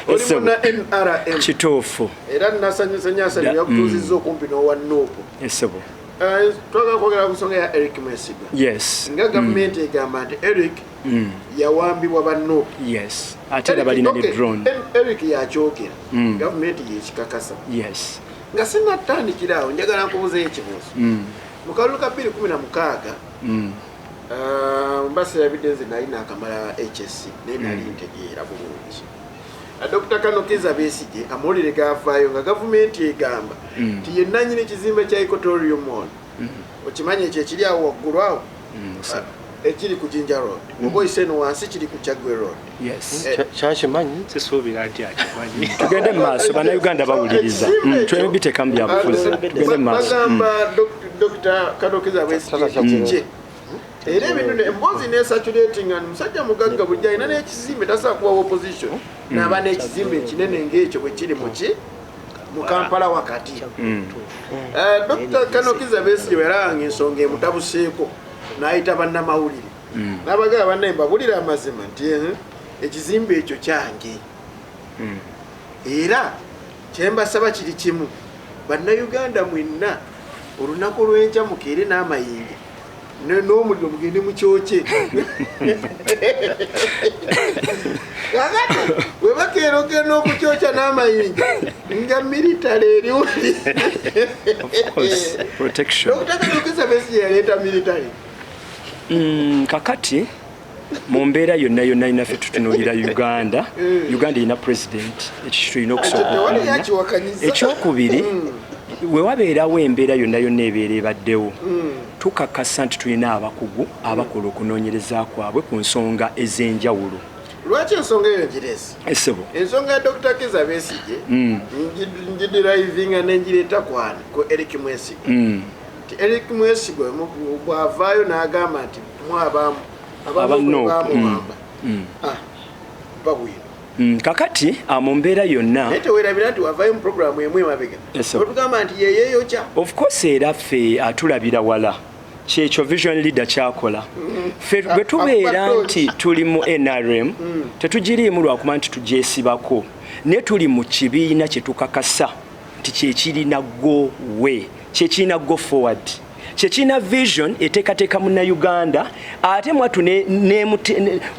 olimuna NRM kituufu era nasanyusanyasanya yakutuuzizza okumpi n'owanoopo esebo twagala kwogera ku nsonga ya Eric Mwesigwa yes nga gavumenti egamba nti Eric yawambibwa bannoopo yes ate era balina ne drone Eric yakyogera gavumenti yekikakasa yes nga sinatandikira awo njagala nkubuuzeyo ekibuuzo mu kalulu ka 2016 mbasa yabidde nze nali naakamala HSC naye nali ntegeera bulungi Dr. Kanokiza Besigye amawulire gavaayo nga gavumenti egamba nti ye nannyini ekizimbe kya Equatorial Mall okimanyi ekyo ekiri awo waggulu awo ekiri ku Jinja Road oba iseno wansi kiri ku Chagwe Road. Yes. Kyakimanyi Sisuubira nti akimanyi. Tugende mu maaso bannayuganda bawuliriza. Twebiteka mu byabufuzi. Tugende mu maaso. Bagamba Dr. Kanokiza Besigye. Era ebintu emboozi nesaturating and musajja mugagga bujja ina n'ekizimbe tasobola kuwa opposition n'aba n'ekizimbe kinene ng'ekyo bwe kiri mu Kampala wakati. Dr. Kanokiza Besigye yaranga ensonga emutabuseeko n'ayita bannamawulire n'abagaba bannaye mbabulira amazima nti ekizimbe ekyo kyange era kyembasaba kiri kimu bannayuganda mwenna olunaku olw'enkya mukeere n'amayinja n'omuliro mugende mukyokye kakati webakeera ogenda okukyokya n'amayinja nga military eriwuli Dr. Besigye yaleeta military. Kakati mu mbeera yonna yonna inaffe tutunuulira Uganda erina president ekyo tulina okusooka ekyokubiri we wabeerawo embeera yonna yonna ebeera ebaddewo tukakasa nti tulina abakugu abakola okunoonyereza kwabwe ku nsonga ez'enjawulo. Lwaki ensonga eyo njiresi? Esebo ensonga ya Dr. Kiza Besigye njidirayivinga nenjireeta kwani ku Eric Mwesigwa. Eric Mwesigwa bw'avaayo n'agamba nti mwabamu abamuwamba babwino. Kakati mu mbeera yonna naye teweerabira nti wavaayo mu programu emu emabega otugamba nti yeyeeyokya. Of course era ffe atulabira wala kyekyo vision leader kyakola. Ffe bwe tubeera nti tuli mu NRM tetugiriimu lwakuba nti tugyesibako naye tuli mu kibiina kye tukakasa nti kyekirina go way kyekirina go forward kyekirina vision eteekateeka munnayuganda ate mwatu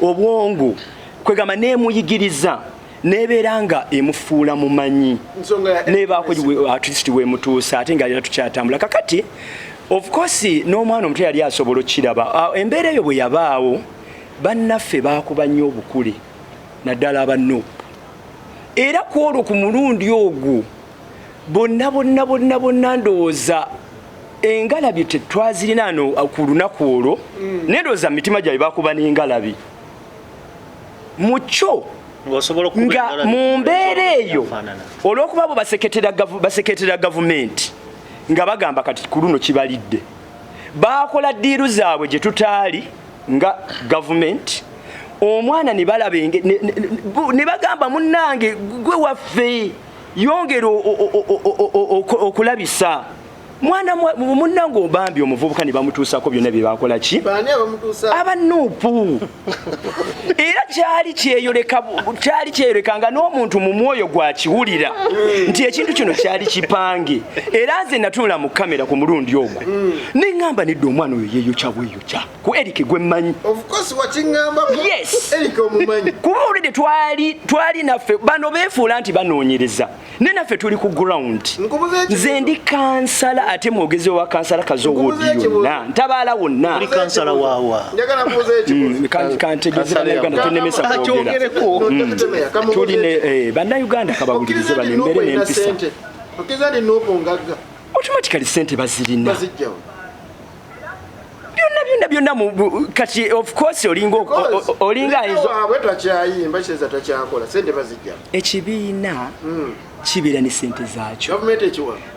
obwongo kwegamba neemuyigiriza nebeera nga emufuula mumanyi nebaako artist wemutuusa ate nga era tukyatambula. Kakati of course n'omwana omuto yali asobola okukiraba embeera eyo bwe yabaawo bannaffe baakuba nnyo obukule naddala abanno era ku olwo ku mulundi ogwo bonna ndowooza engalabi tetwazirina ano ku lunaku olwo nedowooza mitima gyabwe baakuba n'engalabi mucyo nga mu mbeera eyo olw'okuba abo baseketera gavumenti nga bagamba kati ku luno kibalidde baakola ddiiru zaabwe gye tutaali nga gavumenti omwana ne balaba ne bagamba munnange gwe waffe yongera okulabisa mwana munnange obambi omuvubuka ne bamutuusako byonna bye baakola ki abanuupu era kyali kyeyoleka nga n'omuntu mu mwoyo gwakiwulira nti ekintu kino kyali kipange era nze natunula mu kamera ku mulundi ogwo neŋŋamba nedda omwana oyo yeeyokya bweyokya ku Eric gwe mmanyi kuba olwedde twali naffe bano beefuula nti banoonyereza ne naffe tuli ku ground nze ndi kansala ate mwogezi wa kansala kazowoodi yonna ntabaala wonna kansala waawa kantegezebannayuganda tonemesa kwogera tuline bannayuganda kabawulirize bano embeera n'empisa automatically sente bazirina byonna kati of course olinga ekibiina kibeera ne sente zaakyo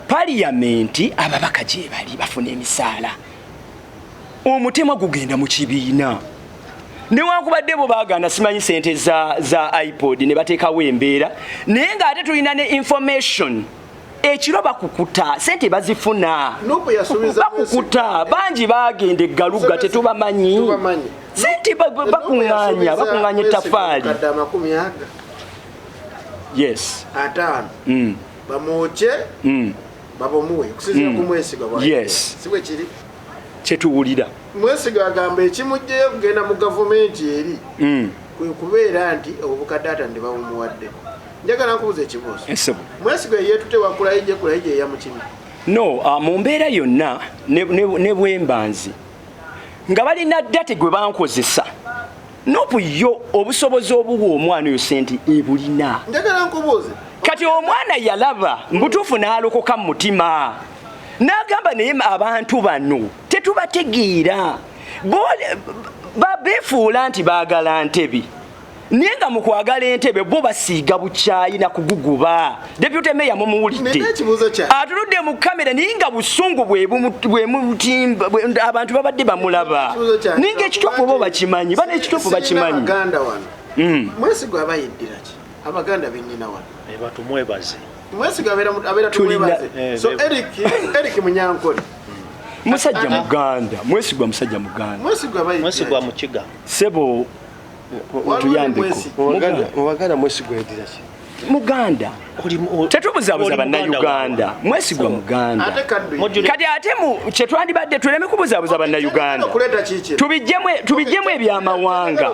paliyamenti ababaka gye bali bafuna emisaala omutemwa gugenda mu kibiina newankubadde bo baagana simanyi sente za iPod ne bateekawo embeera naye ng'ate tulina ne information ekiro bakukuta sente bazifuna bakukuta bangi bagenda eggaluga tetubamanyi sente bakuŋŋaanya ettafaali yes bamwoke babomuwe okusinziira ku Mwesigwa yes siwe kiri kyetuwulira Mwesigwa agamba ekimujjeyo kugenda mu gavumenti eri kwe kubeera nti obukadata ndi babumuwadde. Njagala nkubuza ekibuuzo Mwesigwa yeetutewa kulayije ya mukimi no mu mbeera yonna ne bwembanzi nga balina ddate gwe bankozesa nopu yo obusobozi obuwa omwana oyo sente ebulina. Njagala nkubuuze kati omwana yalaba mbutuufu n'alokoka mu mutima n'agamba naye abantu bano tetubategeera befuula nti baagala Ntebe naye nga mu kwagala Entebbe bo basiiga bukyayi na kuguguba. Deputy Mayor mumuwulidde atuludde mu kamera naye nga busungu bwe mutimba abantu babadde bamulaba naye nga ekituufu bo bakimanyi bana ekituufu bakimanyi. Mwesigwa abayiddira ki abaganda bennyina wano batumwebaze Mwesigwa abeera tumwebaze. So Eric Munyankole musajja muganda Mwesigwa musajja muganda Mwesigwa mukiga sebo tuyambeko mubaganda Mwesigwa yedira ki muganda tetubuzaabuza bannayuganda Mwesigwa muganda kati ate kyetwandibadde tuleme kubuzaabuza bannayuganda tubijjemu ebyamawanga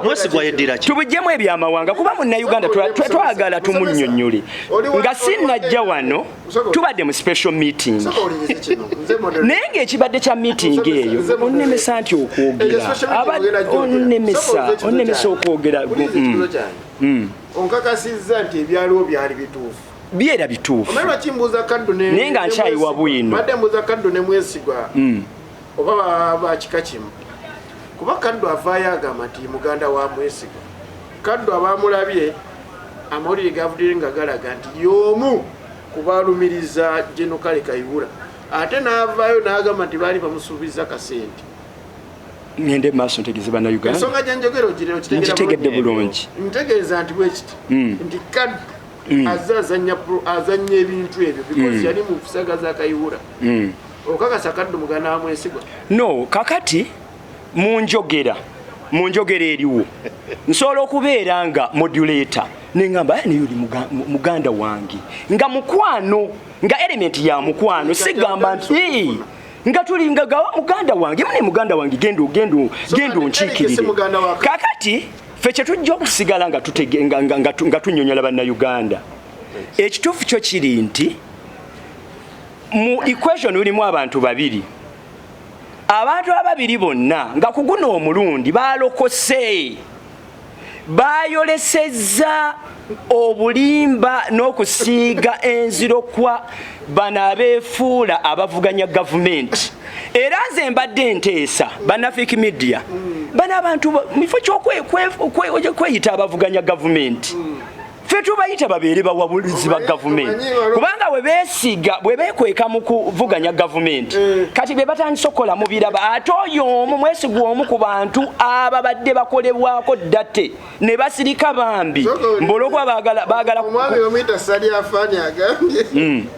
tubijjemu ebyamawanga kuba munnayuganda twagala tumunnyonnyole nga sinnajja wano tubadde mu special meeting naye ngaekibadde kya meeting eyo onnemesa nti okwogera onnemesa okwogera onkakasizza nti ebyaliwo byali bituufu byera bituufu omanyi kimbuuza kaddu naye nga nkyayiwa bwino badde mbuuza kaddu ne Mwesigwa oba bakika kimu kuba kaddu avaayo agamba nti muganda wa Mwesigwa. Kaddu abaamulabye amawulire gavudire nga galaga nti y'omu kubaalumiriza General Kale Kayihura ate n'avaayo n'agamba nti baali bamusuubiza kasente. Ngende maaso ntegeze bannayuganda ensonga gyenjogera ngitegedde bulungi ntegeeza nti bwekiti nti kaddu azanya ebintu ebyo because yali mu kusagaza Kayihura okakasa kaddu muganda wa Mwesigwa no kakati munjogera eriwo nsobola okubeera nga modulator nengamba niyuli muganda wange nga mukwano nga element ya mukwano sigamba nti nga tulinga gawa muganda wange mune muganda wange gendo nchikirire kakati feche tujja okusigala nga tunyonyola bannayuganda ekituufu kyo kiri nti mu equation ulimu abantu babiri bonna nga kuguna omulundi balokose bayolesezza obulimba n'okusiiga enziro kwa bano abeefuula abavuganya gavumenti era nze mbadde nteesa bannafiki media bano abantu mifo kyokweyita abavuganya gavumenti ffe tubayita babeere bawabulizi ba gavumenti kubanga bwe beekweka mu kuvuganya gavumenti kati be batandise okukola mu biraba ate oyo omu Mwesigwa omu ku bantu ababadde bakolebwako ddate ne basirika bambi mbolokwa baagala omwami omuyita Sali Afaani agambye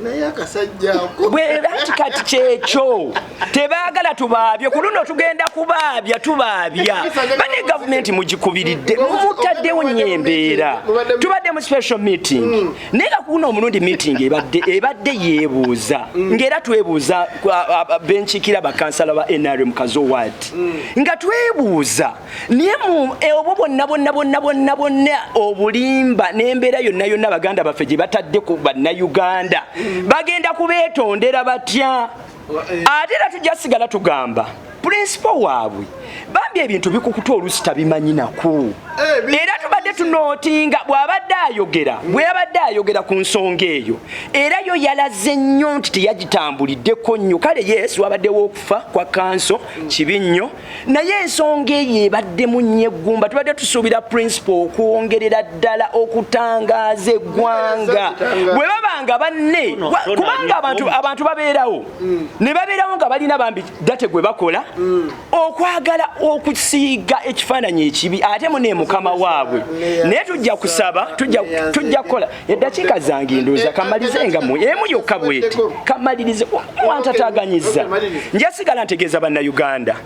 naye akasajjaako bwebati kati kyekyo tebaagala tubaabye ku luno tugenda kubaabya tubaabya bane gavumenti mugikubiridde mutaddewo nyembeera tubadde mu special meeting naye kuno omulundi meeting ebadde yeebuuza ng'era twebuuza benchikira bakansala ba NRM Kazowad nga twebuuza naye obwo bonna obulimba n'embeera yonna baganda baffe gye batadde ku bannayuganda bagenda kubeetondera batya ate era tujja sigala tugamba principal waabwe bambi ebintu bikukuta olusi tabimanyi naku era tubadde tunootinga bw'abadde ayogera ku nsonga eyo era yo yalaze nnyo nti teyagitambuliddeko nnyo kale yesu wabaddewo okufa kwa kanso kibi nnyo naye ensonga eyo ebaddemu nnyo eggumba tubadde tusuubira principal okwongerera ddala okutangaaza eggwanga bwe babanga banne kubanga abantu babeerawo ne babeerawo nga balina bambi date gwe bakola okwagala okusiiga ekifaananyi ekibi ate mune mukama waabwe naye tujja kusaba tujja kukola eddakiika zange ndowooza kamalize nga emu yokka bweti kamalirize wantataganyizza njasigala ntegeeza bannayuganda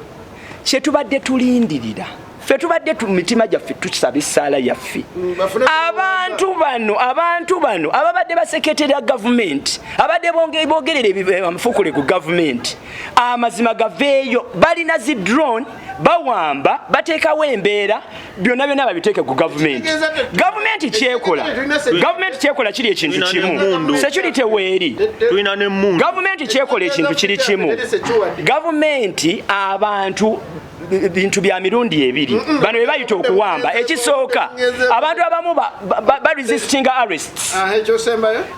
kyetubadde tulindirira ffe tubadde mitima gyaffe tusaba essaala yaffe abantu bano ababadde baseketera gavumenti abadde bogerera amafukule ku gavumenti amazima gaveeyo balina zi drone bawamba bateekawo embeera byonna babiteeke ku gavumenti kyekola kiri ekintu kimu security weeri gavumenti kyekola ekintu kiri kimu gavumenti abantu bintu bya mirundi ebiri bano be bayita okuwamba ekisooka abantu abamu ba resisting arrests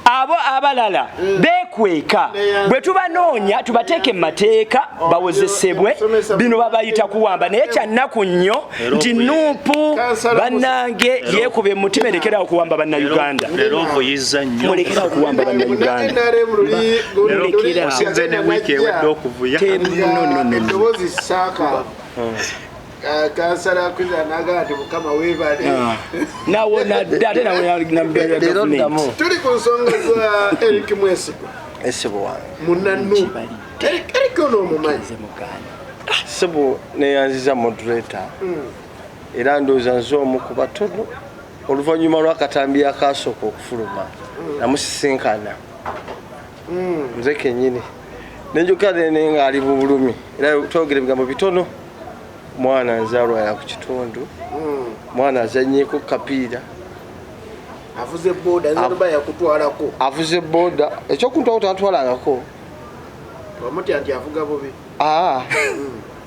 abo abalala bekweka bwe tubanoonya tubateeke mu mateeka bawozesebwe bino babayita kuwamba naye kyannaku nnyo nti nuupu bannange yeekube mutima erekera okuwamba bannayuganda mulekera okuwamba bannayuganda kansala kwiza nagati mukama webale nawona date nawona tuli ku nsonga za Eric Mwesigwa esebo munannu Eric ono mumanyi sebo neyanziza moderator era ndoza nzomu ku batono oluvannyuma lw'akatambi akasooka okufuluma namusisinkana nze kennyini nenjukadde nenga ali mu bulumi era twogere ebigambo bitono mwana nzalwa ya ku kitundu mwana azannyeko kapiira avuze boda nzalwa ya kutwalako avuze boda ekyokuntwala tatwalangako bamuti anti avuga bubi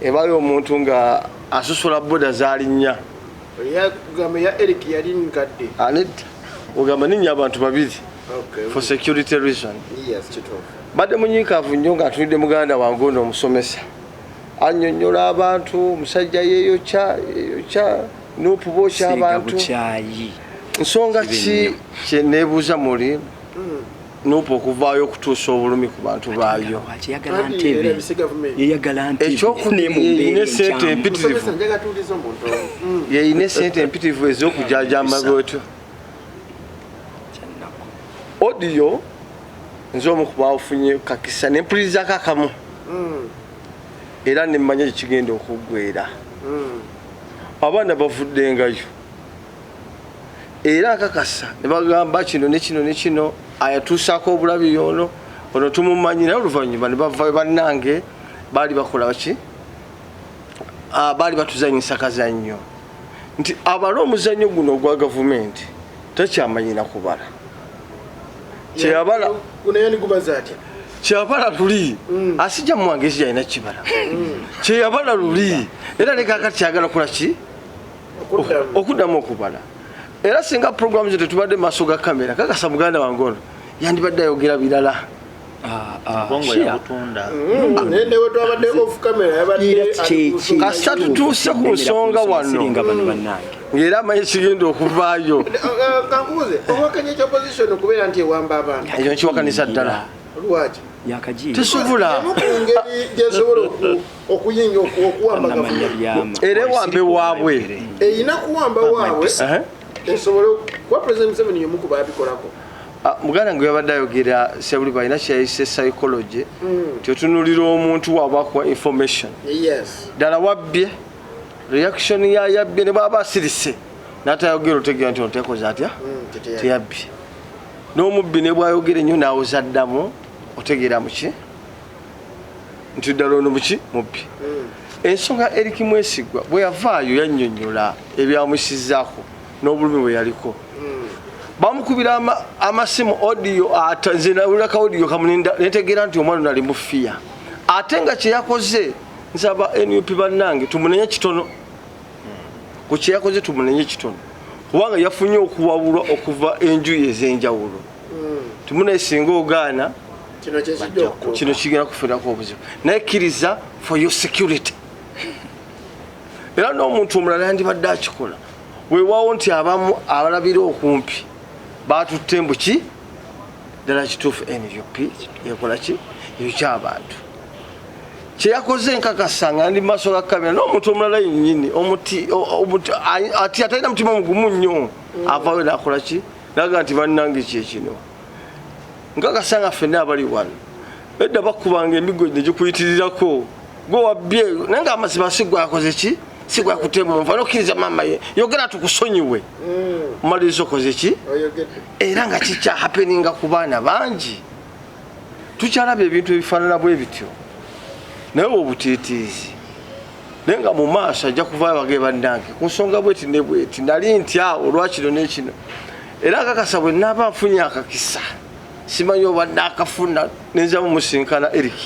ebayo omuntu nga asusula boda zalinnya gamba ya Eric yali nkadde anedda ogamba ninnya abantu babiri for security reason badde munyiikaavu nnyo nga atunidde muganda wange ono omusomesa annyonnyola abantu musajja yeeyokya nuupu bookya abantu nsonga ki kyeneebuuza muli nuupu okuvaayo okutuusa obulumi ku bantu baayo yeyina esente empitirivu yeyina esente empitirivu ez'okujajamba bwetyo odiyo nze omu ku baafunye kakisa nempulirizako akamu era nemmanya ekigenda okuggwera abaana bavuddengayo era akakasa ne bagamba kino ne kino ne kino ayatuusaako obulabi yono ono tumumanyi naye oluvannyuma ne bavayo bannange baali bakola ki baali batuzanyisa kazannyo nti abala omuzannyo guno ogwa gavumenti takyamanyina kubala kyeyabala kyeyabala luli asijja muwange esi yalina kibala kyeyabala luli era nekakati kyagala kola ki okuddamu okubala era singa programu ze tetubadde maaso ga kamera kakasa muganda wange ono yandibadde ayogera birala kasita tutuuse ku nsonga wano ng'era amanyi kigenda okuvaayo ekyo nkiwakanisa ddala tesobola era ewambe waabwe eyina kuwamba waabwe esobole kuba President Museveni yomukuba abikolako muganda nge yabadde ayogera sebuli balina kyayise psychology tyotunulira omuntu wabakuwa information ddala wabbye reaction yayabbye ne baba asirise n'atayogera otegera nti ontekoza atya teyabbye n'omubbi ne bwayogera ennyo naawoza ddamu otegeera muki nti ddala ono muki mubbi ensonga Eric Mwesigwa bwe yavaayo yannyonnyola ebyamusizaako n'obulumi bwe yaliko bamukubira amasimu audio nze nawulirako audio kamuninda netegeera nti omwana nali mufiya ate nga kyeyakoze nsaba NUP bannange tumunenye kitono ku kyeyakoze tumunenye kitono kubanga yafunye okuwabulwa okuva enjuyi ez'enjawulo tumuneesinga ogaana kino kigenda kufunako obuzibu naye kkiriza for your security era n'omuntu omulala yandibadde akikola weewaawo nti abamu abalabira okumpi batutte mbuki ddala kituufu NUP yekola ki ekyabantu kyeyakoze nkakasa nga ndi maaso ga kamera n'omuntu omulala yennyini ati atalina mutima mugumu nnyo avaayo nakola ki naga nti bannange kyekino nkakasa nga ffenna abali wano edda bakubanga emigo negikuyitirirako gwe wabbye naye nga amazima si gwe akoze ki si gwe akutemu nva nokkiriza maama ye yogera tukusonyiwe omaliriza okoze ki era nga kikyahapeninga ku baana bangi tukyalaba ebintu ebifaanana bwe bityo naye obutiitiizi naye nga mu maaso ajja kuvaayo bage bannange ku nsonga bweti ne bweti nali ntya olwakino n'ekino era akakasa bwe naaba nfunye akakisa simanyi oba naakafuna nenza mumusinkana Eric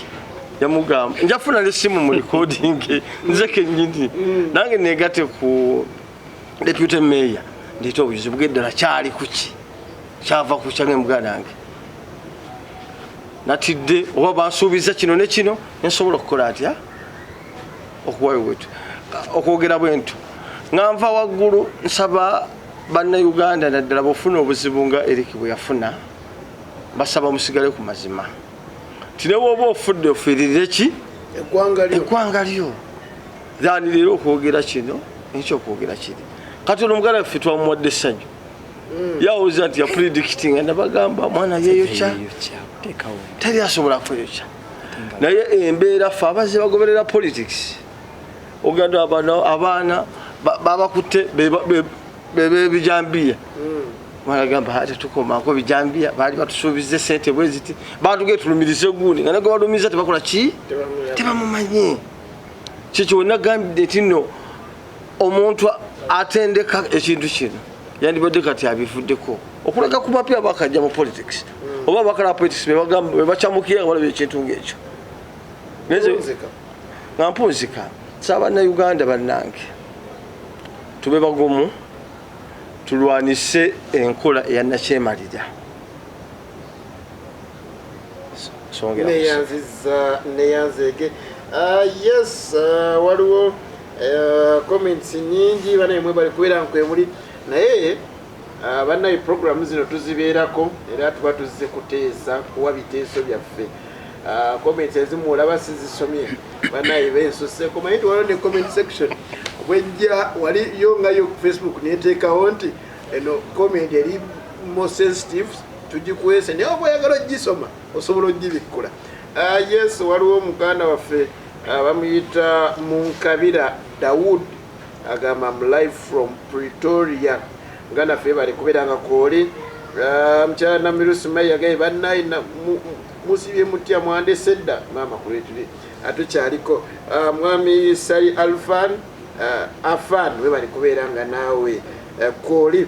yamugamba njafuna lesimu mu recording nze kenyini nange negate ku deputy mayor ndito obujuzi Bogedde kyali kuki kyava ku kyange muganda nange natidde oba bansuubiza kino ne kino nsobola okukola atya okuwayo wetu okwogera bwentu nganva waggulu nsaba bannayuganda naddala bofuna obuzibu nga Eric bwe yafuna basaba musigale ku mazima tinewoba ofudde ofiirire ki eggwanga lyo yani leero okwogera kino ekyo okwogera kiri kati ono omuganda ffe twamuwadde essanyu yawuza nti yapredicting nabagamba mwana yeeyokya teri asobola kweyokya naye embeera ffe abazze bagoberera politics ogenda abaana babakutte bebijambiya baragamba ate tukomako bijambiya bali batusuubize sente bweziti batuge tulumirize guuni nga nago balumiza tebakola ki tebamumanyi kikyo nagambye tino omuntu atendeka ekintu kino yandibadde kati abivuddeko okulaga ku bapya bakajja mu politics oba bakala politics bebacamukira balabe ekintu ng'ekyo nga mpunzika saba na Uganda bannange tube bagumu tulwanise enkola eyannakyemalira neyanzege yes waliwo comments nyingi banaimwe bali kubeera nkwemuli naye bannaye program zino tuzibeerako era tuba tuzze kuteesa kuwa biteeso byaffe comments ezimu olaba sizisomye bannaye bensusseko manyi tiwaliwo ne comment section bwejja waliyo ngayo ku Facebook neteekawo nti eno comment eri more sensitive tugikwese naye oba oyagala ogisoma osobola ogibikkula yes waliwo omuganda waffe bamuyita Munkabira Dawood agamba live from Pretoria ngana ffe bali kubeera nga kooli mukyala Namirusi Maya gaye bannaye musibye mutya mwande sedda mama kuletuli atukyaliko mwami Sali Alfan Afan we bali kubeera nga naawe kooli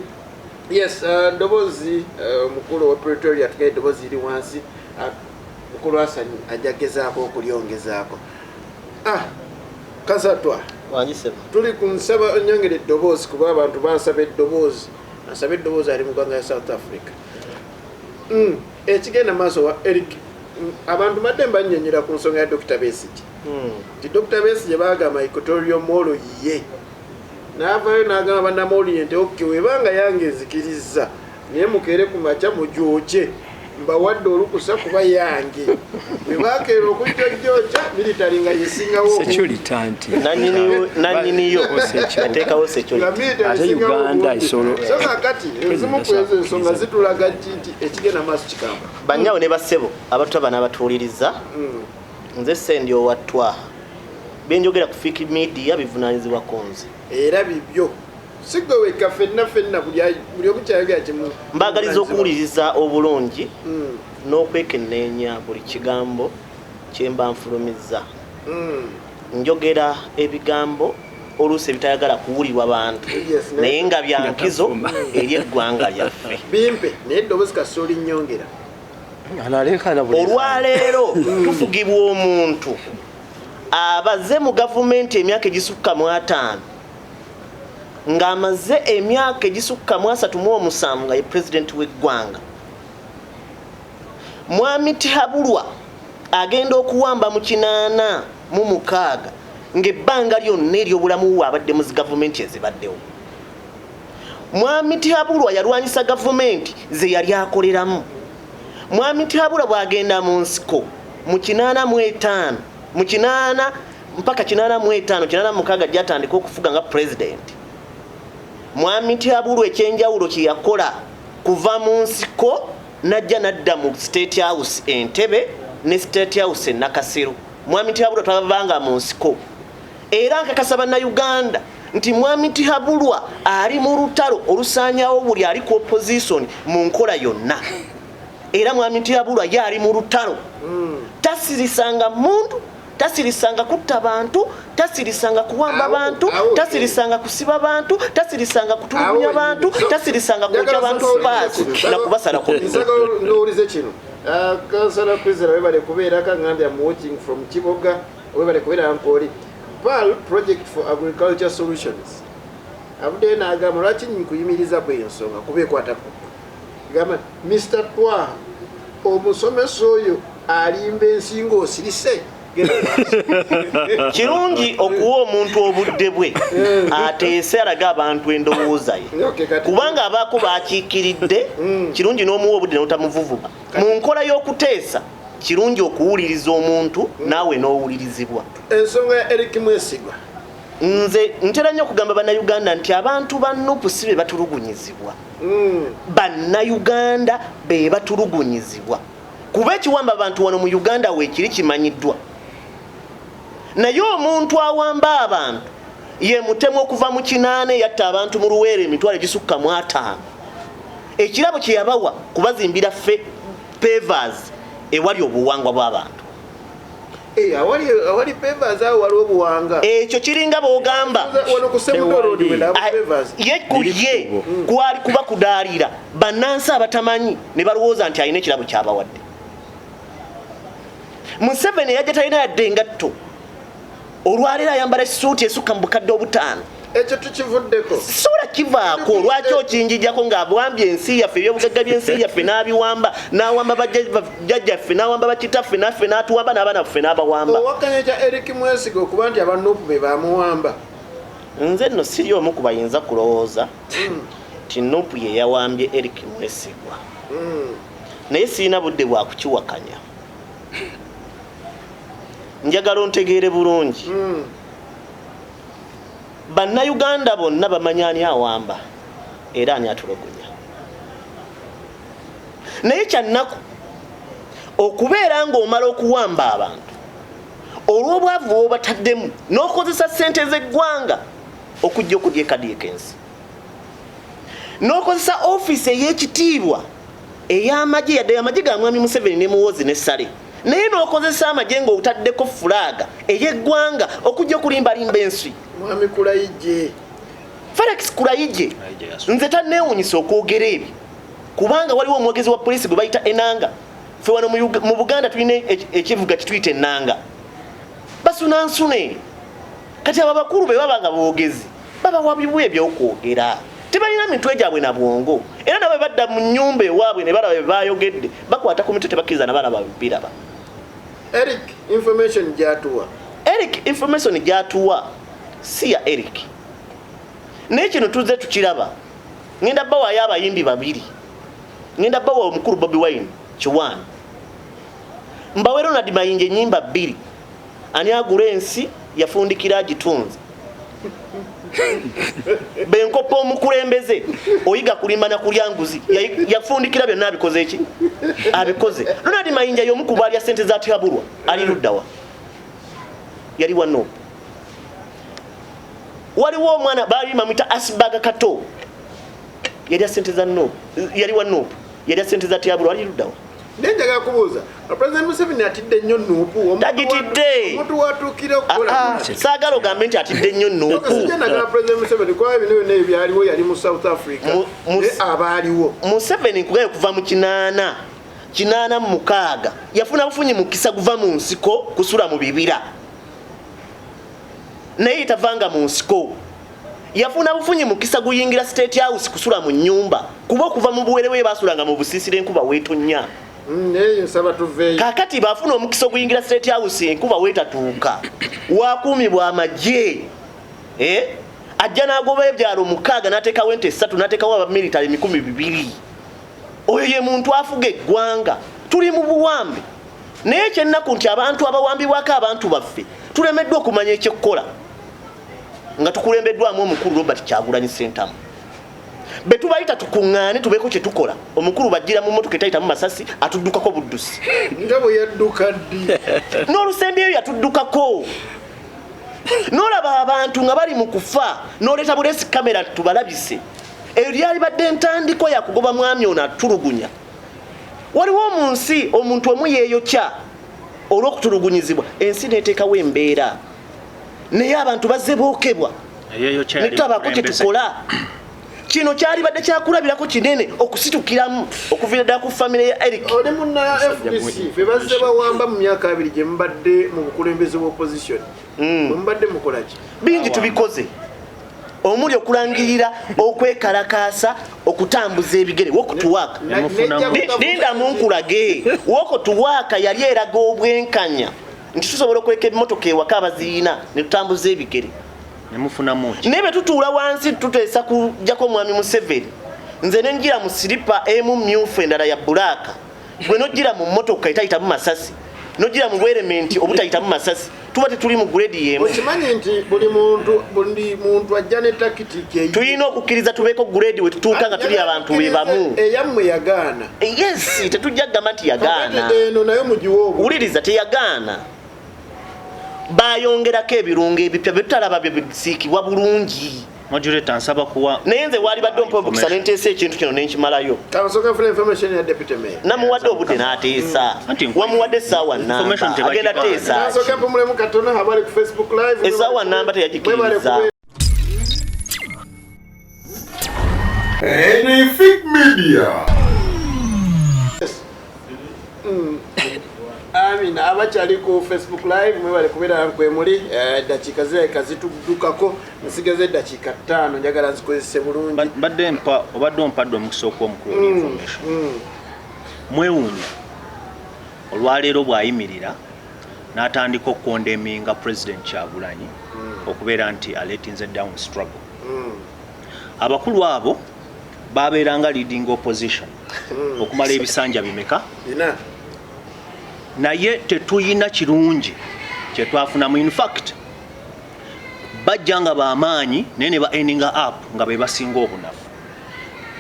yes dobozi mukulu wa Pretoria tugaye dobozi iri wansi mukulu Hassan ajagezaako okulyongezaako kasatwa wanjisema tuli kunsaba onyongere dobozi kuba abantu bansaba eddobozi nasaba eddobozi ali mu ggwanga ya South Africa ekigenda maaso wa Eric abantu badde mbanyonyera ku nsonga ya Dr. Besigye ti Dr. Besigye bagamba Equatorial Mall ye n'avaayo n'agamba bannamawulire nti okke webanga yange nzikiriza naye mukeere ku makya mujooje mbawadde olukusa kuba yange webakeera okujjojjooja military nga yesingawo nanyiniyo ateekawo so kakati ezimu ku ezo ensonga zitulaga nti ekigenda maaso kikamba bannyawo ne bassebo abatwa bana abatuuliriza nze Sendi Owattwa benjogera ku Fiki Media bivunaanyizibwa konze era bibyo sigo weka fenna buli omukyayogera kimu mbagaliza okuwuliriza obulungi n'okwekenneenya buli kigambo kyemba nfulumiza njogera ebigambo oluusi ebitayagala kuwulirwa bantu naye nga byankizo eri eggwanga lyaffe bimpe naye eddoboozi kasooli nnyongera olwaleero tufugibwa omuntu abaze mu gavumenti emyaka egisukka mu 5 ng'amaze emyaka egisukka mu 37 nga ye president w'eggwanga Mwami Tihabulwa agenda okuwamba mu 86 ng'ebbanga lyonna ery'obulamu bwe abadde mu gavumenti ezibaddewo. Mwami Tihabulwa yalwanyisa gavumenti ze yali akoleramu. Mwami Tihabulwa bw'agenda mu nsiko mu 85 mu 8 mpaka 85 86 gyatandika okufuga nga president. Mwami Tihabulwa ekyenjawulo kye yakola kuva mu nsiko najja nadda mu State House Entebbe ne State House e Nakasiru. Mwami Tihabulwa twavanga mu nsiko era nkakasa bannayuganda nti Mwami Tihabulwa ali mu lutalo olusaanyawo buli ali ku opposition mu nkola yonna. Era Mwami Tihabulwa yali mu lutalo tasirisanga muntu, tasirisanga kutta bantu, tasirisanga kuwamba bantu, tasirisanga kusiba bantu, tasirisanga kutulugunya bantu, tasirisanga kucha bantu paasi na kubasala ko. Nsaka n'olize kino Kansala Kwizera webale kubeera kangambye I'm watching from Kiboga webale kubeera mpoli PAL Project for Agriculture Solutions abudde n'agamba lwaki nkuyimiriza bw'ensonga kubeekwata gamba Mr. Twa omusomesa oyo alimba ensingo osirise kirungi okuwa omuntu obudde bwe ateese alaga abantu endowooza ye kubanga abaako bakiikiridde kirungi n'omuwa obudde n'otamuvuvuba mu nkola y'okuteesa kirungi okuwuliriza omuntu naawe n'owulirizibwa. Ensonga ya Eric Mwesigwa nze ntera nnyo okugamba bannayuganda nti abantu ba NUP si be batulugunyizibwa bannayuganda be batulugunyizibwa kuba ekiwamba abantu wano mu Uganda weekiri kimanyiddwa naye omuntu awamba abantu ye mutemu okuva mu 8 yatta abantu mu Luweere emitwalo gisukka mu 5 ekirabo kye yabawa kubazimbira pavers ewali obuwangwa bw'abantu awali pavers awo wali obuwanga ekyo kiringa bw'ogamba wano ku Semudo Road wenda pavers ye kwali kuba kudaalira bannansi abatamanyi ne balowooza nti alina ekirabo kyabawadde. Museveni yajja talina yadde engatto olwaleero ayambala essuuti esukka mu bukadde obutaano ekyo tukivuddeko sobola kivaako lwaki okinjijjako ng'abwambye ensi yaffe ebyobugagga by'ensi yaffe n'abiwamba n'awamba bajjajjaffe n'awamba bakitaffe naffe n'atuwamba n'abaana baffe n'abawamba. Owakkanya kya Eric Mwesigwa okuba nti abanupu be bamuwamba nze nno siri omu ku bayinza kulowooza nti NUP ye yawambye Eric Mwesigwa naye sirina budde bwa kukiwakanya njagala ontegeere bulungi bannayuganda bonna bamanyi ani awamba era ani atulugunya naye kyannaku okubeera ng'omala okuwamba abantu olw'obwavu bw'obataddemu n'okozesa ssente z'eggwanga okujja okulya ekadiye k'ensi n'okozesa ofiisi ey'ekitiibwa ey'amagye yadde amagye ga mwami Museveni ne Muwoozi ne Ssale naye n'okozesa amagye ng'otaddeko fulaaga ey'eggwanga okujja okulimbalimba ensi. Mwami Kulayije Felix Kulayije nze tanneewunyisa okwogera ebyo kubanga waliwo omwogezi wa poliisi gwe bayita Enanga ffe wano mu Buganda tulina ekivuga kituyita Enanga basunansune kati abo abakulu be baba nga boogezi baba wabibwa ebyokwogera tebalina mitwe gyabwe na bwongo era nabo badda mu nnyumba ewaabwe ne balaba bye baayogedde bakwata ku mitwe tebakkiriza na baana babwe biraba. Eric information gyatuwa si ya Eric naye kino tuzze tukiraba ngenda bawayo abayimbi babiri ngenda bawa omukulu Bobi Wine Kiwani mbawero na dimayinje nyimba 2 ani agula ensi yafundikira agitunze benkopo omukulembeze oyiga kulima na kulyanguzi yafundikira byonna abikoze eki abikoze Ronald Mayinja y'omukuba ali sente za tihabulwa ali luddawa yali wano waliwo omwana bali mamita Asibaga Kato yali sente za no yali wano yali sente za tihabulwa ali luddawa. Nenjaga kubuuza President Museveni atidde nnyo NUP tagitidde omuntu watukira okukola saagala ogambe nti atidde nnyo NUP sinjagala President Museveni kwa bino byaliwo yali mu South Africa abaaliwo Museveni nkugaye kuva mu 8 mu 6 yafuna bufunyi mu kisa guva mu nsiko kusula mu bibira naye tavanga mu nsiko yafuna bufunyi mu kisa guyingira State House kusula mu nyumba kuba kuva mu buwerewe basulanga mu busisire enkuba weetonya nsaba tuveeyo kakati bafuna omukisa oguyingira State House enkuba weetatuuka wakuumibwa amagye ajja n'agoba ebyalo 6 n'ateekawo ente 3 n'ateekawo abamilitale 200 oyo ye muntu afuga eggwanga tuli mu buwambe naye kyennaku nti abantu abawambibwako abantu baffe tulemeddwa okumanya ekyekkola nga tukulembeddwamu omukulu Robert Kyagulanyi Ssentamu betubayita tukuŋŋaane tubeeko kye tukola omukulu bajjira mu mmotoka etayitamu masasi atuddukako buddusi nga bwe yadduka ddi n'olusembeyo yatuddukako n'olaba abantu nga bali mu kufa n'oleeta bulesi kamera tubalabise eyo lyali badde entandiko yakugoba mwami ono atulugunya waliwo mu nsi omuntu omu yeeyokya olw'okutulugunyizibwa ensi n'eteekawo embeera naye abantu bazze bookebwa ne tutabaako kye tukola kino kyali badde kyakulabirako kinene okusitukiramu okuviira ddala ku famire ya Eric. Ole munna FDC fe bazze bawamba mu myaka 2 gye mbadde mu bukulembeze bwa opposition. Mbadde mukolaki? Bingi tubikoze. Omuli okulangirira okwekalakaasa okutambuza ebigere wokutuwaka. Linda munkulage wokutuwaka yali eraga obwenkanya. Nti tusobola okweka emmotoka ewaka abaziina ne tutambuza ebigere. Nemufuna muki. Nebe tutuula wansi tuteesa kujjako mwami Museveni. Nze ne njira mu silipa emu myufu endala ya bulaka. Gwe nojjira mu mmotoka etayitamu masasi. Nojjira mu bwerementi obutayitamu masasi. Tuba tetuli mu grade yemu. Okimanyi nti buli muntu ajja ne takitiki eyo. Tulina okukkiriza tubeeko grade we tutuuka nga tuli abantu be bamu. Eyammwe yagaana. Yes, tetujja gamba nti yagaana. Eno nayo mugiwoobu. Wuliriza teyagaana. Bayongerako ebirungo ebipya betutalaba bye bisiikibwa bulungi. Moderator nsaba kuwa naye nze waali badde ompobukisa ne nteesa ekintu kino ne nkimalayo. Kansooka funa information ya deputy mayor. Namuwadde obudde n'ateesa. Wamuwadde essaawa nnamba. Agenda teesa. Kansooka mpumulemu katono abali ku Facebook live. Essaawa nnamba teyagikiriza. Epic Media. Amina abakyali ku Facebook live mwebale kubeera nkwemuli dakiika zirabika zituddukako nsigaze dakiika 5 njagala nzikozese bulungi. Obadde ompadde omukisa okw'omukulu information. Mwewuunya olwaleero bw'ayimirira n'atandika okukondeminga President Kyagulanyi okubeera nti aleetinze down struggle. Abakulu abo babeeranga leading opposition okumala ebisanja bimeka. Naye tetuyina kirungi kyetwafunamu. In fact bajja nga b'amaanyi naye ne ba endinga up nga be basinga obunafu.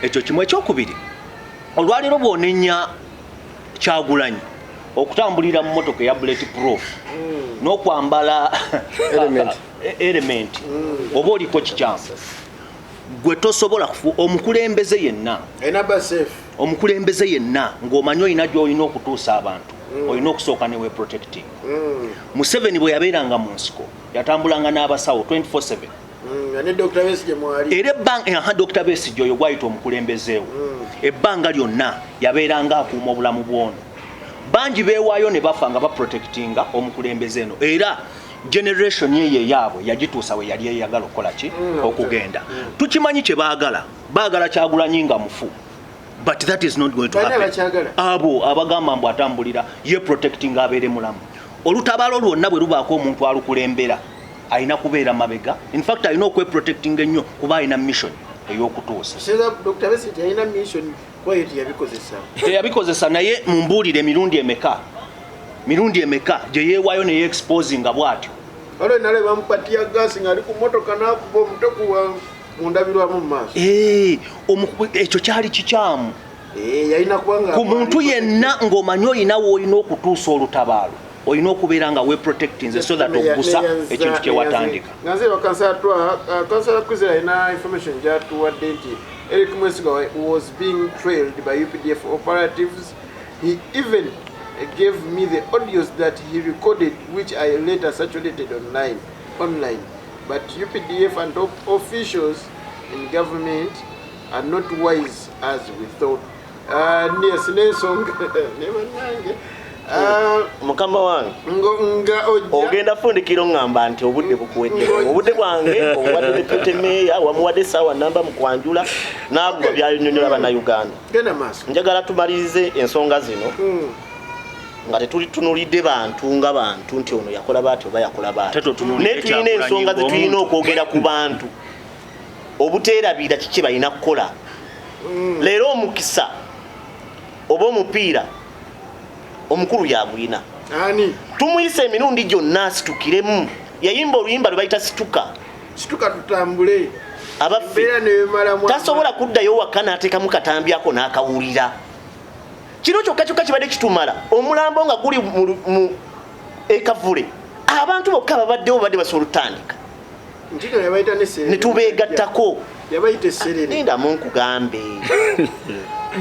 Ekyo kimu. Ekyokubiri olwaleero bw'onenya Kyagulanyi okutambulira mu mmotoka eya bullet proof n'okwambala element oba oliko kikyamu gwe tosobola omukulembeze yenna omukulembeze yenna ng'omanyi olina gy'olina okutuusa abantu olina okusooka ne weprotecting. Museveni bwe yabeeranga mu nsiko yatambulanga n'abasawo 24/7. Era ebbanga Dr. Besigye oyo gwayita omukulembezeewo ebbanga lyonna yabeeranga akuuma obulamu bw'ono. Bangi beewaayo ne bafa nga baprotectinga omukulembeze eno. Era generation ye yaabwe yagituusa we yali eyagala okukola ki okugenda. Tukimanyi kye baagala Kyagulanyi nga mufu. But that is not going to happen. Abo abagamba mbu atambulira ye protecting abeere mulamu. Olutabaalo lwonna bwe lubaako omuntu alukulembera alina kubeera mabega. In fact alina okweprotecting ennyo kuba alina mission ey'okutuusa. Dr. Besigye alina mission kwayeti yabikozesa. Yabikozesa naye mumbuulire emirundi emeka gye yeewaayo ne yeexposinga bw'atyo. Olwo nale bamupatia gas ng'ali ku mmotoka n'akuba omuteku wa mundabirwamu mu maaso. Ekyo kyali kikyamu. Yalina kubanga ku muntu yenna ng'omanyi olina w'olina okutuusa olutabaalo olina okubeera nga weprotecting so that okugusa ekintu kye watandika. Nga nze kansala Kwizera alina information gy'atuwadde nti Eric Mwesigwa was being trailed by UPDF operatives. He even gave me the audios that he recorded, which I later circulated online. But UPDF and officials in government are not wise as we thought. Yes, Nelson. Mukama wange ogenda fundikiro ngamba nti obudde bukuwedde. Obudde bwange obuwadde deputy mayor wamuwadde essaawa nnamba mu kwanjula n'agwa byanyonnyola Bannayuganda. Njagala tumalirize ensonga zino nga tetulitunulidde bantu nga bantu nti ono yakola baati oba yakola baati. Naye tulina ensonga zetulina okwogera ku bantu obuteerabira kiki balina kukola. Leero omukisa oba omupiira omukulu yagwina. Tumuyise emirundi gyonna asitukiremu. Yayimba oluyimba lwe bayita situka tutambule. Abaffe tasobola kuddayo waka n'ateekamu katambyako n'akawulira. Kino kyokka kibadde kitumala omulambo nga guli mu ekavule. Abantu bokka babaddewo badde basobola otandika ne tubeegattako. Linda munkugambe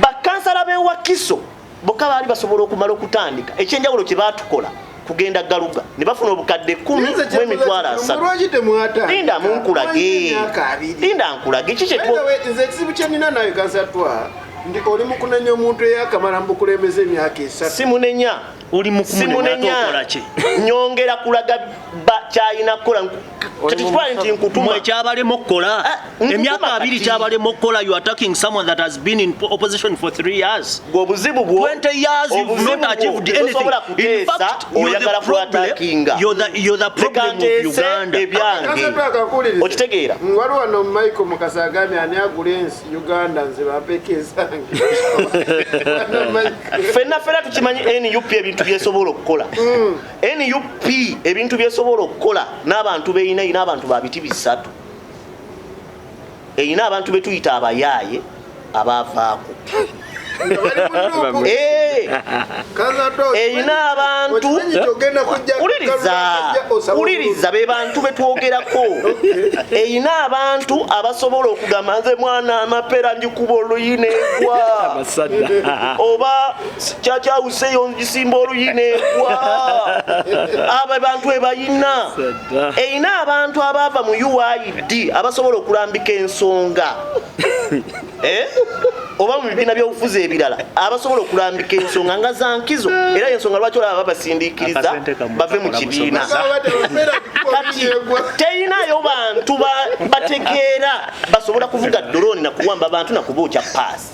bakansala b'ewakiso bokka baali basobola okumala okutandika ekyenjawulo kye baatukola kugenda galuga ne bafuna obukadde 10 mu emitwalo 3 linda munkulage kiki nze ekizibu kyenina nawe kasatwa ndi oli mukunenya omuntu eyakamala mbukulembeza emyaka 3 simunenya oli mukumunenya nyongera kulaga kyayina kukola tetitwale nti nkutuma ekyabalemu okukola emyaka 2 kyabalemu okukola. You are attacking someone that has been in opposition for 3 years. Obuzibu bwo 20 years you've not achieved anything. In fact, you're the problem of Uganda. Okitegeera waliwo no Michael Mukasagami ani agulensi Uganda nze bapekeza fenna tukimanyi NUP ebintu byesobola okukola. NUP ebintu byesobola okukola n'abantu beeyina abantu babiti bisatu. Eyina abantu betuyita abayaaye abaavaako. Eyina abantu uliriza be bantu betwogerako. Eyina abantu abasobola okugamba nze mwana amapera ndikuba oluyine egwa oba kyakyawuseyo ngisimba oluyine egwa. Abo bantu ebayina. Eyina abantu abaava mu UID abasobola okulambika ensonga oba mu bibiina by'obufuzi ebirala abasobola okulambika ensonga nga zankizo era ensonga lwaki olaba babasindiikiriza bave mu kibiina. Kati teyinayo bantu bategeera basobola kuvuga drone nakuwamba abantu nakubookya paasi.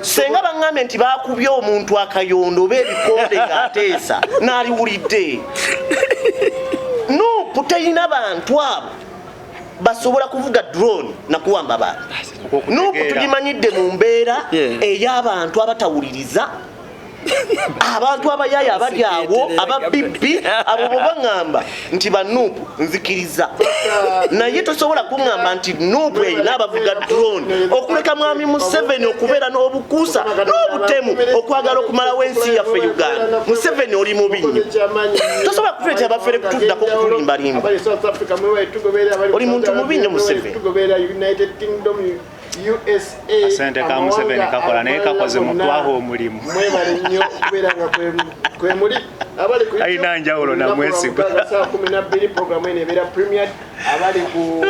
Senga baŋŋambe nti baakubye omuntu akayondo oba ebikonde ng'ateesa n'aliwulidde. Nuupu teyina bantu abo basobola kuvuga drone nakuwamba abantu. Nuupu tugimanyidde mu mbeera ey'abantu abatawuliriza abantu abayaya abali awo ababibbi abo baŋŋamba nti banuupu nzikiriza naye tosobola kuŋŋamba nti nuupu eyina abavuga drone okuleka mwami Museveni okubeera n'obukuusa n'obutemu okwagala okumalawo ensi yaffe Uganda. Museveni oli mubi nnyo tosobola kutuleeta abafere kutuddako kutulimbalimba oli muntu mubi nnyo Museveni. Asante ka Museveni kakola naye kakoze mu twaho omulimu ayina njawulo na Mwesigwa programu ene ebeera premiered abali ku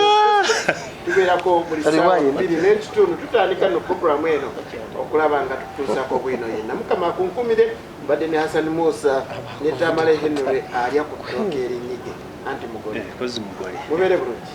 tubeerako buli saa 2 tutandika no programu eno okulaba nga tutuusako bwino yenna. Mukama akunkumire mbadde ne Hassan Musa ne Tamale Henry alya ku ttooke erinyige anti mugole kozi mugole mubeere bulungi.